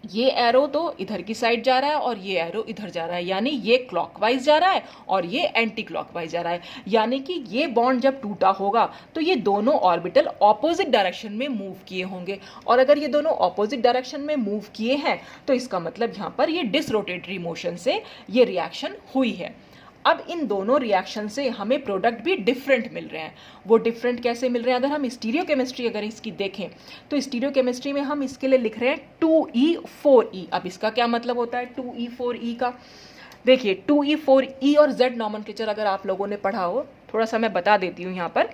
ये एरो तो इधर की साइड जा रहा है और ये एरो इधर जा रहा है, यानी ये क्लॉकवाइज जा रहा है और ये एंटी क्लॉकवाइज जा रहा है, यानी कि ये बॉन्ड जब टूटा होगा तो ये दोनों ऑर्बिटल ऑपोजिट डायरेक्शन में मूव किए होंगे, और अगर ये दोनों ऑपोजिट डायरेक्शन में मूव किए हैं तो इसका मतलब यहाँ पर ये डिसरोटेटरी मोशन से ये रिएक्शन हुई है। अब इन दोनों रिएक्शन से हमें प्रोडक्ट भी डिफरेंट मिल रहे हैं। वो डिफरेंट कैसे मिल रहे हैं? अगर हम स्टीरियोकेमिस्ट्री अगर इसकी देखें तो स्टीरियोकेमिस्ट्री में हम इसके लिए लिख रहे हैं 2E4E। अब इसका क्या मतलब होता है 2E4E का? देखिए 2E4E और Z नॉमेनक्लेचर अगर आप लोगों ने पढ़ा हो, थोड़ा सा मैं बता देती हूँ यहाँ पर।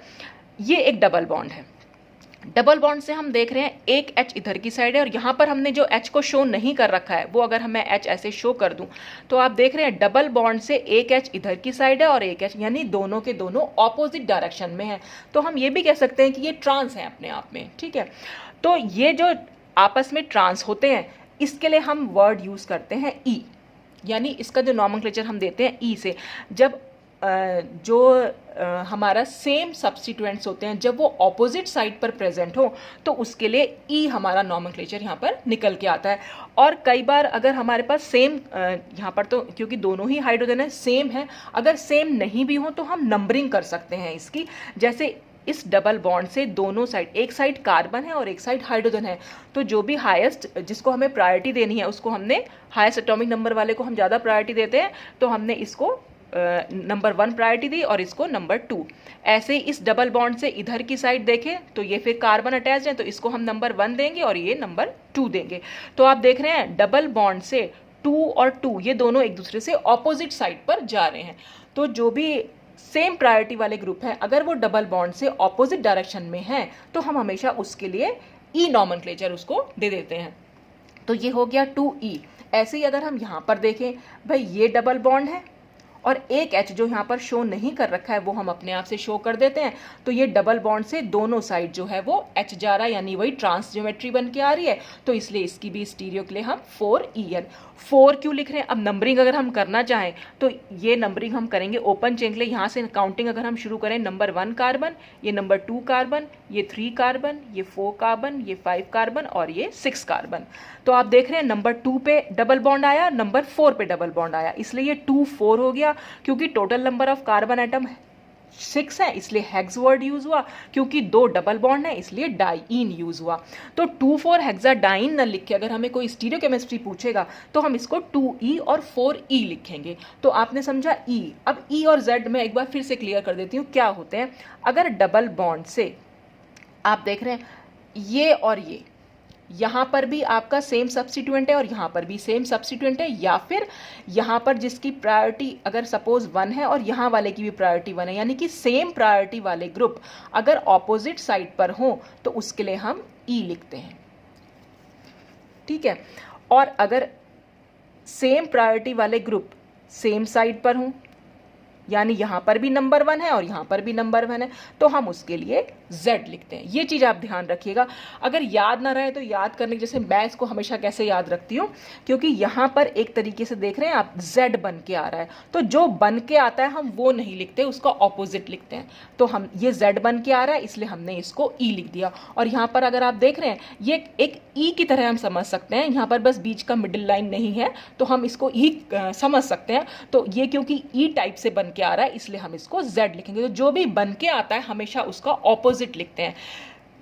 ये एक डबल बॉन्ड है, डबल बॉन्ड से हम देख रहे हैं एक H इधर की साइड है, और यहाँ पर हमने जो H को शो नहीं कर रखा है वो अगर मैं H ऐसे शो कर दूं तो आप देख रहे हैं डबल बॉन्ड से एक H इधर की साइड है और एक H, यानी दोनों के दोनों ऑपोजिट डायरेक्शन में है। तो हम ये भी कह सकते हैं कि ये ट्रांस है अपने आप में। ठीक है, तो ये जो आपस में ट्रांस होते हैं इसके लिए हम वर्ड यूज करते हैं E, यानी इसका जो नॉमेनक्लेचर हम देते हैं E से। जब जो हमारा सेम सब्स्टिट्यूएंट्स होते हैं जब वो ऑपोजिट साइड पर प्रेजेंट हो तो उसके लिए ई हमारा नॉमेनक्लेचर यहाँ पर निकल के आता है। और कई बार अगर हमारे पास सेम यहाँ पर तो क्योंकि दोनों ही हाइड्रोजन है सेम है, अगर सेम नहीं भी हो तो हम नंबरिंग कर सकते हैं इसकी। जैसे इस डबल बॉन्ड से दोनों साइड, एक साइड कार्बन है और एक साइड हाइड्रोजन है, तो जो भी हाईएस्ट जिसको हमें प्रायोरिटी देनी है उसको हमने हाईएस्ट एटॉमिक नंबर वाले को हम ज़्यादा प्रायोरिटी देते हैं, तो हमने इसको नंबर 1 प्रायोरिटी दी और इसको नंबर 2। ऐसे इस डबल बॉन्ड से इधर की साइड देखें तो ये फिर कार्बन अटैच है तो इसको हम नंबर 1 देंगे और ये नंबर 2 देंगे। तो आप देख रहे हैं डबल बॉन्ड से 2 और 2 ये दोनों एक दूसरे से ऑपोजिट साइड पर जा रहे हैं। तो जो भी सेम प्रायोरिटी वाले ग्रुप हैं अगर वो डबल बॉन्ड से ऑपोजिट डायरेक्शन में हैं तो हम हमेशा उसके लिए ई नॉमेनक्लेचर उसको दे देते हैं। तो ये हो गया 2E। ऐसे ही अगर हम यहाँ पर देखें, भाई ये डबल बॉन्ड है और एक H जो यहाँ पर शो नहीं कर रखा है वो हम अपने आप से शो कर देते हैं, तो ये डबल बॉन्ड से दोनों साइड जो है वो H जा रहा है, यानी वही ट्रांस ज्योमेट्री बन के आ रही है, तो इसलिए इसकी भी स्टीरियो के लिए हम 4En 4 क्यों लिख रहे हैं। अब नंबरिंग अगर हम करना चाहें तो ये नंबरिंग हम करेंगे ओपन चेन के लिए। यहाँ से काउंटिंग अगर हम शुरू करें, नंबर 1 कार्बन, ये नंबर 2 कार्बन, ये 3 कार्बन, ये 4 कार्बन, ये 5 कार्बन और ये 6 कार्बन। तो आप देख रहे हैं नंबर 2 पे डबल बॉन्ड आया, नंबर 4 पे डबल बॉन्ड आया, इसलिए ये 2 4 हो गया। क्या? क्योंकि total number of carbon atom 6 है इसलिए हेक्स वर्ड यूज हुआ, क्योंकि 2 डबल बॉन्ड है इसलिए डाइईन यूज हुआ। तो 2,4 हेक्साडाइन न लिख के अगर हमें कोई स्टीरियोकेमिस्ट्री पूछेगा तो हम इसको 2E और 4E लिखेंगे। तो आपने समझा E। अब E और Z में एक बार फिर से क्लियर कर देती हूँ क्या होते हैं। अगर डबल बॉन्ड से आप देख रहे हैं ये और ये, यहाँ पर भी आपका सेम सब्स्टिट्यूएंट है और यहाँ पर भी सेम सब्स्टिट्यूएंट है, या फिर यहाँ पर जिसकी प्रायोरिटी अगर सपोज 1 है और यहाँ वाले की भी प्रायोरिटी 1 है, यानी कि सेम प्रायोरिटी वाले ग्रुप अगर ऑपोजिट साइड पर हो तो उसके लिए हम E लिखते हैं, ठीक है। और अगर सेम प्रायोरिटी वाले ग्रुप सेम साइड पर हों, यानी यहाँ पर भी नंबर 1 है और यहाँ पर भी नंबर 1 है, तो हम उसके लिए Z लिखते हैं। ये चीज़ आप ध्यान रखिएगा। अगर याद ना रहे तो याद करने जैसे मैं इसको हमेशा कैसे याद रखती हूँ, क्योंकि यहाँ पर एक तरीके से देख रहे हैं आप Z बन के आ रहा है, तो जो बन के आता है हम वो नहीं लिखते, उसका ऑपोजिट लिखते हैं। तो हम ये Z बन के आ रहा है इसलिए हमने इसको E लिख दिया। और यहाँ पर अगर आप देख रहे हैं ये एक E की तरह हम समझ सकते हैं, यहाँ पर बस बीच का मिडिल लाइन नहीं है तो हम इसको E समझ सकते हैं। तो ये क्योंकि E टाइप से बन के आ रहा है इसलिए हम इसको Z लिखेंगे। तो जो भी बन के आता है हमेशा उसका ऑपोजिट लिखते हैं।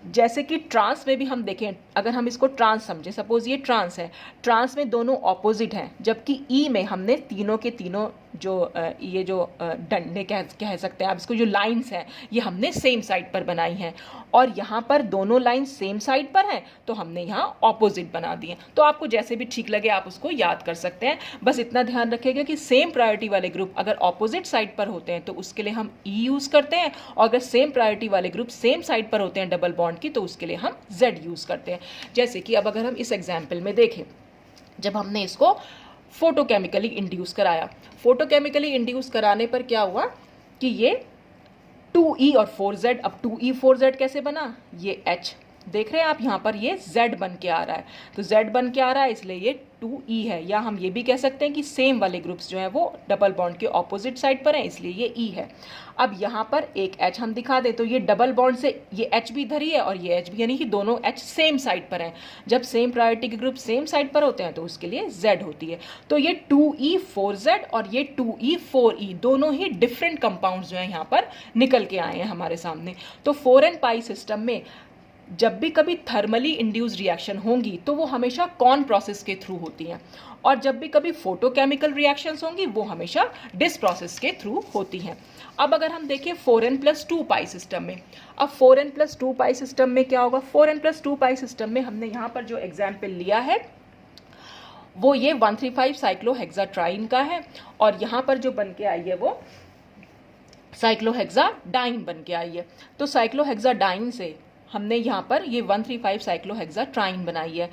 जैसे कि ट्रांस में भी हम देखें, अगर हम इसको ट्रांस समझें, सपोज ये ट्रांस है, ट्रांस में दोनों ऑपोजिट हैं, जबकि ई में हमने तीनों के तीनों जो ये जो डंडे कह सकते हैं आप इसको, जो लाइंस हैं ये हमने सेम साइड पर बनाई हैं, और यहाँ पर दोनों लाइन सेम साइड पर हैं तो हमने यहाँ ऑपोजिट बना दिए। तो आपको जैसे भी ठीक लगे आप उसको याद कर सकते हैं। बस इतना ध्यान रखिएगा कि सेम प्रायोरिटी वाले ग्रुप अगर ऑपोजिट साइड पर होते हैं तो उसके लिए हम ई यूज़ करते हैं, और अगर सेम प्रायोरिटी वाले ग्रुप सेम साइड पर होते हैं डबल बॉन्ड की तो उसके लिए हम Z यूज़ करते हैं। जैसे कि अब अगर हम इस एग्जाम्पल में देखें, जब हमने इसको फोटोकेमिकली इंड्यूस कराया, फोटोकेमिकली इंड्यूस कराने पर क्या हुआ कि ये 2E और 4Z, अब 2E 4Z कैसे बना, ये H देख रहे हैं आप, यहाँ पर ये Z बन के आ रहा है, तो Z बन के आ रहा है इसलिए ये 2E है। या हम ये भी कह सकते हैं कि सेम वाले ग्रुप्स जो हैं वो डबल बॉन्ड के ऑपोजिट साइड पर हैं इसलिए ये E है। अब यहाँ पर एक H हम दिखा दें तो ये डबल बॉन्ड से ये H भी इधर ही है और ये H भी, यानी कि दोनों H सेम साइड पर हैं। जब सेम प्रायोरिटी के ग्रुप सेम साइड पर होते हैं तो उसके लिए Z होती है। तो ये 2E 4Z और ये 2E 4E दोनों ही डिफरेंट कंपाउंड्स जो हैं यहाँ पर निकल के आए हैं हमारे सामने। तो 4n पाई सिस्टम में जब भी कभी थर्मली इंड्यूस्ड रिएक्शन होंगी तो वो हमेशा कौन प्रोसेस के थ्रू होती हैं, और जब भी कभी फोटोकेमिकल रिएक्शंस होंगी वो हमेशा डिस प्रोसेस के थ्रू होती हैं। अब अगर हम देखें 4n+2 पाई सिस्टम में, अब 4n+2 पाई सिस्टम में क्या होगा, 4n+2 पाई सिस्टम में हमने यहाँ पर जो एग्जाम्पल लिया है वो ये 135 साइक्लोहेक्साट्राइन का है, और यहाँ पर जो बन के आई है वो साइक्लोहेक्साडाइन बन के आई है। तो साइक्लोहेक्साडाइन से हमने यहाँ पर ये 135 साइक्लोहेक्साट्राइन बनाई है।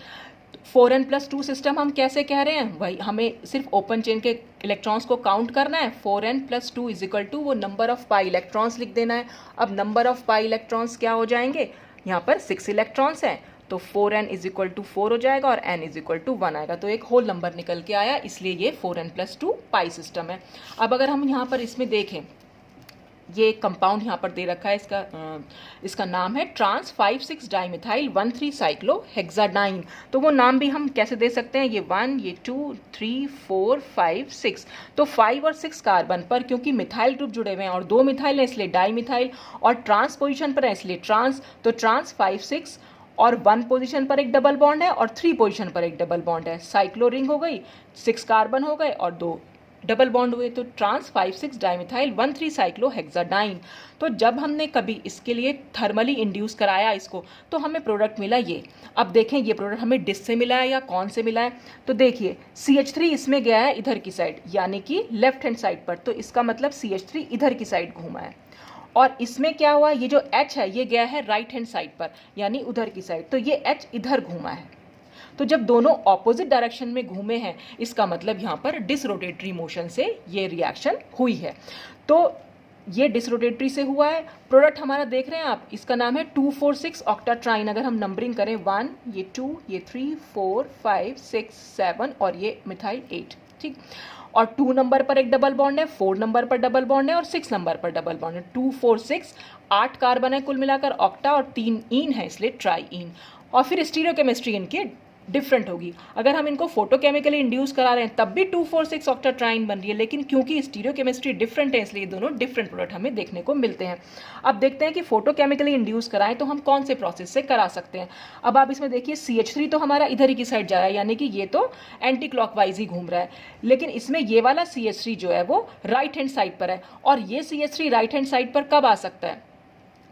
4n+2 सिस्टम हम कैसे कह रहे हैं, वही हमें सिर्फ ओपन चेन के इलेक्ट्रॉन्स को काउंट करना है। 4n+2 इजिकल टू वो नंबर ऑफ पाई इलेक्ट्रॉन्स लिख देना है। अब नंबर ऑफ पाई इलेक्ट्रॉन्स क्या हो जाएंगे, यहाँ पर 6 इलेक्ट्रॉन्स हैं तो 4n इजिकल टू 4 हो जाएगा और n इजिकल टू 1 आएगा, तो एक होल नंबर निकल के आया, इसलिए ये 4n+2 पाई सिस्टम है। अब अगर हम यहाँ पर इसमें देखें, ये कंपाउंड यहाँ पर दे रखा है, इसका नाम है ट्रांस 5,6 डाइमिथाइल 1,3 साइक्लोहेक्साडाइन। तो वो नाम भी हम कैसे दे सकते हैं, ये 1, ये 2, 3, 4, 5, 6, तो 5 और 6 कार्बन पर क्योंकि मिथाइल ग्रुप जुड़े हुए हैं और 2 मिथाइल है इसलिए डाइमिथाइल, और ट्रांस पोजीशन पर है इसलिए ट्रांस, तो ट्रांस 5, 6 और 1 पोजीशन पर एक डबल बॉन्ड है और 3 पोजीशन पर एक डबल बॉन्ड है, साइक्लो रिंग हो गई, 6 कार्बन हो गए और 2 डबल बॉन्ड हुए, तो ट्रांस 5,6 डाइमिथाइल 1,3 साइक्लोहेक्साडाइन। तो जब हमने कभी इसके लिए थर्मली इंड्यूस कराया इसको तो हमें प्रोडक्ट मिला ये। अब देखें ये प्रोडक्ट हमें डिस से मिला है या कौन से मिला है, तो देखिए CH3 इसमें गया है इधर की साइड यानी कि लेफ्ट हैंड साइड पर, तो इसका मतलब CH3 इधर की साइड घूमा है, और इसमें क्या हुआ, ये जो H है ये गया है राइट हैंड साइड पर यानी उधर की साइड, तो ये H इधर घूमा है। तो जब दोनों ऑपोजिट डायरेक्शन में घूमे हैं इसका मतलब यहाँ पर डिसरोटेटरी मोशन से ये रिएक्शन हुई है। तो ये डिसरोटेटरी से हुआ है। प्रोडक्ट हमारा देख रहे हैं आप, इसका नाम है 2,4,6 ऑक्टाट्राइन। अगर हम नंबरिंग करें 1, ये 2, ये 3, 4, 5, 6, 7 और ये मिथाइल 8, ठीक। और 2 नंबर पर एक डबल बॉन्ड है, 4 नंबर पर डबल बॉन्ड है और 6 नंबर पर डबल बॉन्ड है। 2, 4, 6 8 कार्बन है कुल मिलाकर ऑक्टा, और 3 ईन है इसलिए ट्राई ईन। और फिर स्टीरियोकेमिस्ट्री इनके डिफरेंट होगी। अगर हम इनको फोटोकेमिकली इंड्यूस करा रहे हैं तब भी 2,4,6 ऑक्टेट्राइन बन रही है, लेकिन क्योंकि स्टीरियोकेमिस्ट्री डिफरेंट है इसलिए दोनों डिफरेंट प्रोडक्ट हमें देखने को मिलते हैं। अब देखते हैं कि फोटोकेमिकली इंड्यूस कराएं तो हम कौन से प्रोसेस से करा सकते हैं। अब आप इसमें देखिए CH3 तो हमारा इधर ही की साइड जा रहा है, यानी कि ये तो एंटी क्लॉकवाइज ही घूम रहा है, लेकिन इसमें ये वाला CH3 जो है वो राइट हैंड साइड पर है। और ये CH3 राइट हैंड साइड पर कब आ सकता है?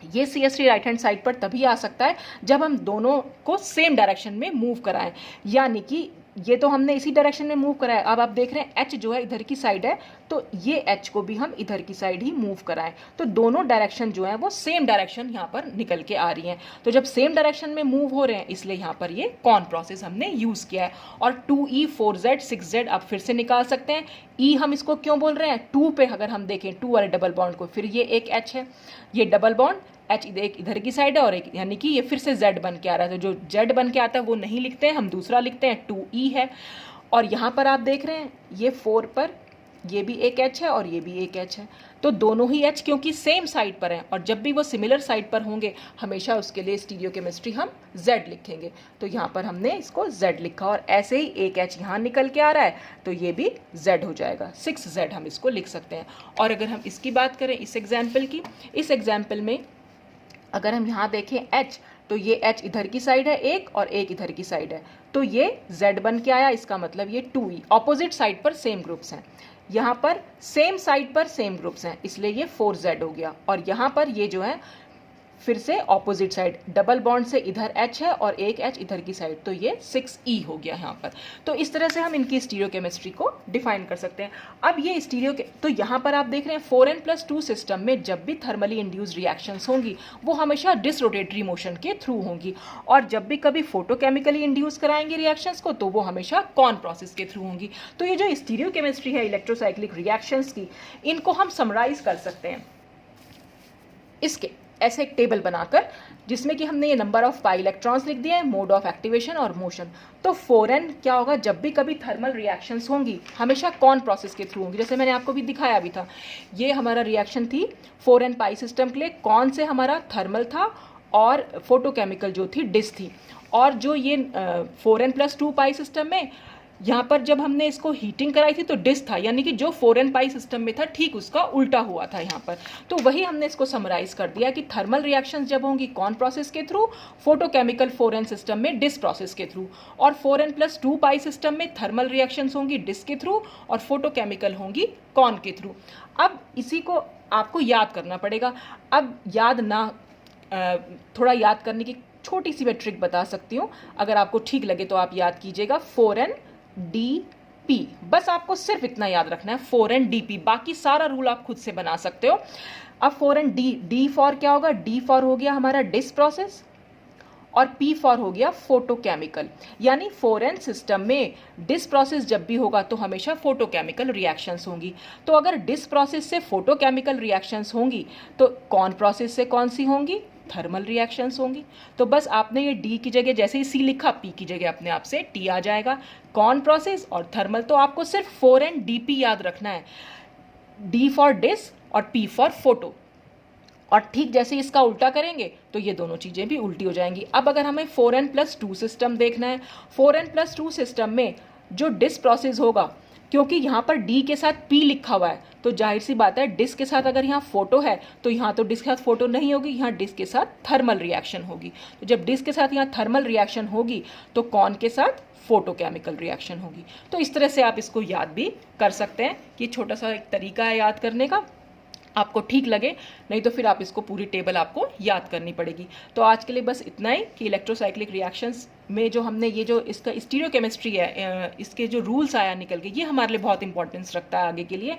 ये CH3 राइट हैंड साइड पर तभी आ सकता है जब हम दोनों को सेम डायरेक्शन में मूव कराएं, यानी कि ये तो हमने इसी डायरेक्शन में मूव कराया। अब आप देख रहे हैं H जो है इधर की साइड है, तो ये H को भी हम इधर की साइड ही मूव कराएं, तो दोनों डायरेक्शन जो है वो सेम डायरेक्शन यहाँ पर निकल के आ रही हैं। तो जब सेम डायरेक्शन में मूव हो रहे हैं इसलिए यहाँ पर ये कॉन प्रोसेस हमने यूज़ किया है। और 2E 4Z 6Z आप फिर से निकाल सकते हैं। E हम इसको क्यों बोल रहे हैं? 2 पे अगर हम देखें 2 वाले डबल बॉन्ड को, फिर ये एक H है, ये डबल बॉन्ड H इधर की साइड है और एक, यानी कि ये फिर से Z बन के आ रहा है। तो जो Z बन के आता है वो नहीं लिखते हैं, हम दूसरा लिखते हैं 2E है। और यहाँ पर आप देख रहे हैं ये 4 पर ये भी एक H है और ये भी एक H है, तो दोनों ही H क्योंकि सेम साइड पर हैं और जब भी वो सिमिलर साइड पर होंगे हमेशा उसके लिए स्टीरियोकेमिस्ट्री हम Z लिखेंगे। तो यहाँ पर हमने इसको Z लिखा और ऐसे ही एक H यहाँ निकल के आ रहा है तो ये भी Z हो जाएगा, 6Z हम इसको लिख सकते हैं। और अगर हम इसकी बात करें इस एग्जाम्पल की, इस एग्जाम्पल में अगर हम यहाँ देखें H, तो ये H इधर की साइड है एक और एक इधर की साइड है, तो ये Z बन के आया, इसका मतलब ये 2E ऑपोजिट साइड पर सेम ग्रुप्स हैं। यहाँ पर सेम साइड पर सेम ग्रुप्स हैं इसलिए ये 4Z हो गया। और यहाँ पर ये जो है फिर से ऑपोजिट साइड डबल बॉन्ड से इधर H है और एक H इधर की साइड, तो ये 6E हो गया यहाँ पर। तो इस तरह से हम इनकी स्टीरियोकेमिस्ट्री को डिफाइन कर सकते हैं। अब ये तो यहाँ पर आप देख रहे हैं 4n+2 सिस्टम में जब भी थर्मली इंड्यूस्ड रिएक्शंस होंगी वो हमेशा डिसरोटेटरी मोशन के थ्रू होंगी, और जब भी कभी फोटोकेमिकली इंड्यूस कराएंगे रिएक्शंस को तो वो हमेशा कॉन प्रोसेस के थ्रू होंगी। तो ये जो स्टीरियोकेमिस्ट्री है इलेक्ट्रोसाइक्लिक रिएक्शंस की, इनको हम समराइज कर सकते हैं इसके ऐसे एक टेबल बनाकर, जिसमें कि हमने ये नंबर ऑफ पाई इलेक्ट्रॉन्स लिख दिए हैं, मोड ऑफ एक्टिवेशन और मोशन। तो 4n क्या होगा, जब भी कभी थर्मल रिएक्शंस होंगी हमेशा कॉन प्रोसेस के थ्रू होंगी। जैसे मैंने आपको भी दिखाया भी था, ये हमारा रिएक्शन थी 4n पाई सिस्टम के लिए, कौन से हमारा थर्मल था और फोटोकेमिकल जो थी डिस थी। और जो ये 4n+2 पाई सिस्टम में यहाँ पर जब हमने इसको हीटिंग कराई थी तो डिस था, यानी कि जो 4n पाई सिस्टम में था ठीक उसका उल्टा हुआ था यहाँ पर। तो वही हमने इसको समराइज कर दिया कि थर्मल रिएक्शंस जब होंगी कॉन प्रोसेस के थ्रू, फोटोकेमिकल 4n सिस्टम में डिस प्रोसेस के थ्रू, और 4n+2 पाई सिस्टम में थर्मल रिएक्शंस होंगी डिस के थ्रू और फोटोकेमिकल होंगी कॉन के थ्रू। अब इसी को आपको याद करना पड़ेगा। अब थोड़ा याद करने की छोटी सी मैं ट्रिक बता सकती हूँ, अगर आपको ठीक लगे तो आप याद कीजिएगा। 4NDP, बस आपको सिर्फ इतना याद रखना है 4NDP, बाकी सारा रूल आप खुद से बना सकते हो। अब 4ND फॉर क्या होगा, D फॉर हो गया हमारा डिस प्रोसेस और P फॉर हो गया फोटोकेमिकल। यानी 4n सिस्टम में डिस प्रोसेस जब भी होगा तो हमेशा फोटोकेमिकल रिएक्शंस होंगी। तो अगर डिस प्रोसेस से फोटोकेमिकल रिएक्शंस होंगी तो कौन प्रोसेस से कौन सी होंगी, थर्मल रिएक्शंस होंगी। तो बस आपने ये D की जगह जैसे ही C लिखा, P की जगह अपने आप से T आ जाएगा। कौन प्रोसेस और थर्मल, तो आपको सिर्फ 4NDP याद रखना है, D फॉर डिस और P फॉर फोटो। और ठीक जैसे इसका उल्टा करेंगे तो ये दोनों चीज़ें भी उल्टी हो जाएंगी। अब अगर हमें 4n+2 सिस्टम देखना है, 4n+2 सिस्टम में जो डिस प्रोसेस होगा, क्योंकि यहाँ पर D के साथ P लिखा हुआ है तो जाहिर सी बात है डिस के साथ अगर यहाँ फोटो है तो यहाँ तो डिस के साथ फोटो नहीं होगी, यहाँ डिस के साथ थर्मल रिएक्शन होगी। तो जब डिस के साथ यहाँ थर्मल रिएक्शन होगी तो कौन के साथ, फोटोकेमिकल रिएक्शन होगी। तो इस तरह से आप इसको याद भी कर सकते हैं कि छोटा सा एक तरीका है याद करने का, आपको ठीक लगे, नहीं तो फिर आप इसको पूरी टेबल आपको याद करनी पड़ेगी। तो आज के लिए बस इतना ही कि इलेक्ट्रोसाइक्लिक रिएक्शंस में जो हमने ये जो इसका स्टीरियोकेमिस्ट्री है, इसके जो रूल्स आया निकल के, ये हमारे लिए बहुत इंपॉर्टेंस रखता है आगे के लिए।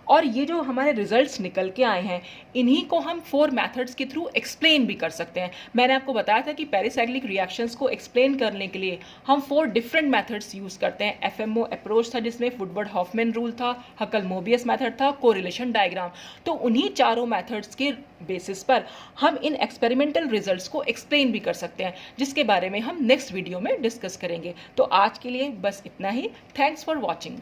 और ये जो हमारे रिजल्ट्स निकल के आए हैं इन्हीं को हम 4 मेथड्स के थ्रू एक्सप्लेन भी कर सकते हैं। मैंने आपको बताया था कि पेरिसाइक्लिक रिएक्शंस को एक्सप्लेन करने के लिए हम 4 डिफरेंट मेथड्स यूज़ करते हैं। FMO अप्रोच था जिसमें वुडवर्ड हॉफमैन रूल था, हकल मोबियस मेथड था, कोरिलेशन डायग्राम। तो उन्हीं चारों मेथड्स के बेसिस पर हम इन एक्सपेरिमेंटल रिजल्ट्स को एक्सप्लेन भी कर सकते हैं, जिसके बारे में हम नेक्स्ट वीडियो में डिस्कस करेंगे। तो आज के लिए बस इतना ही। Thanks for watching.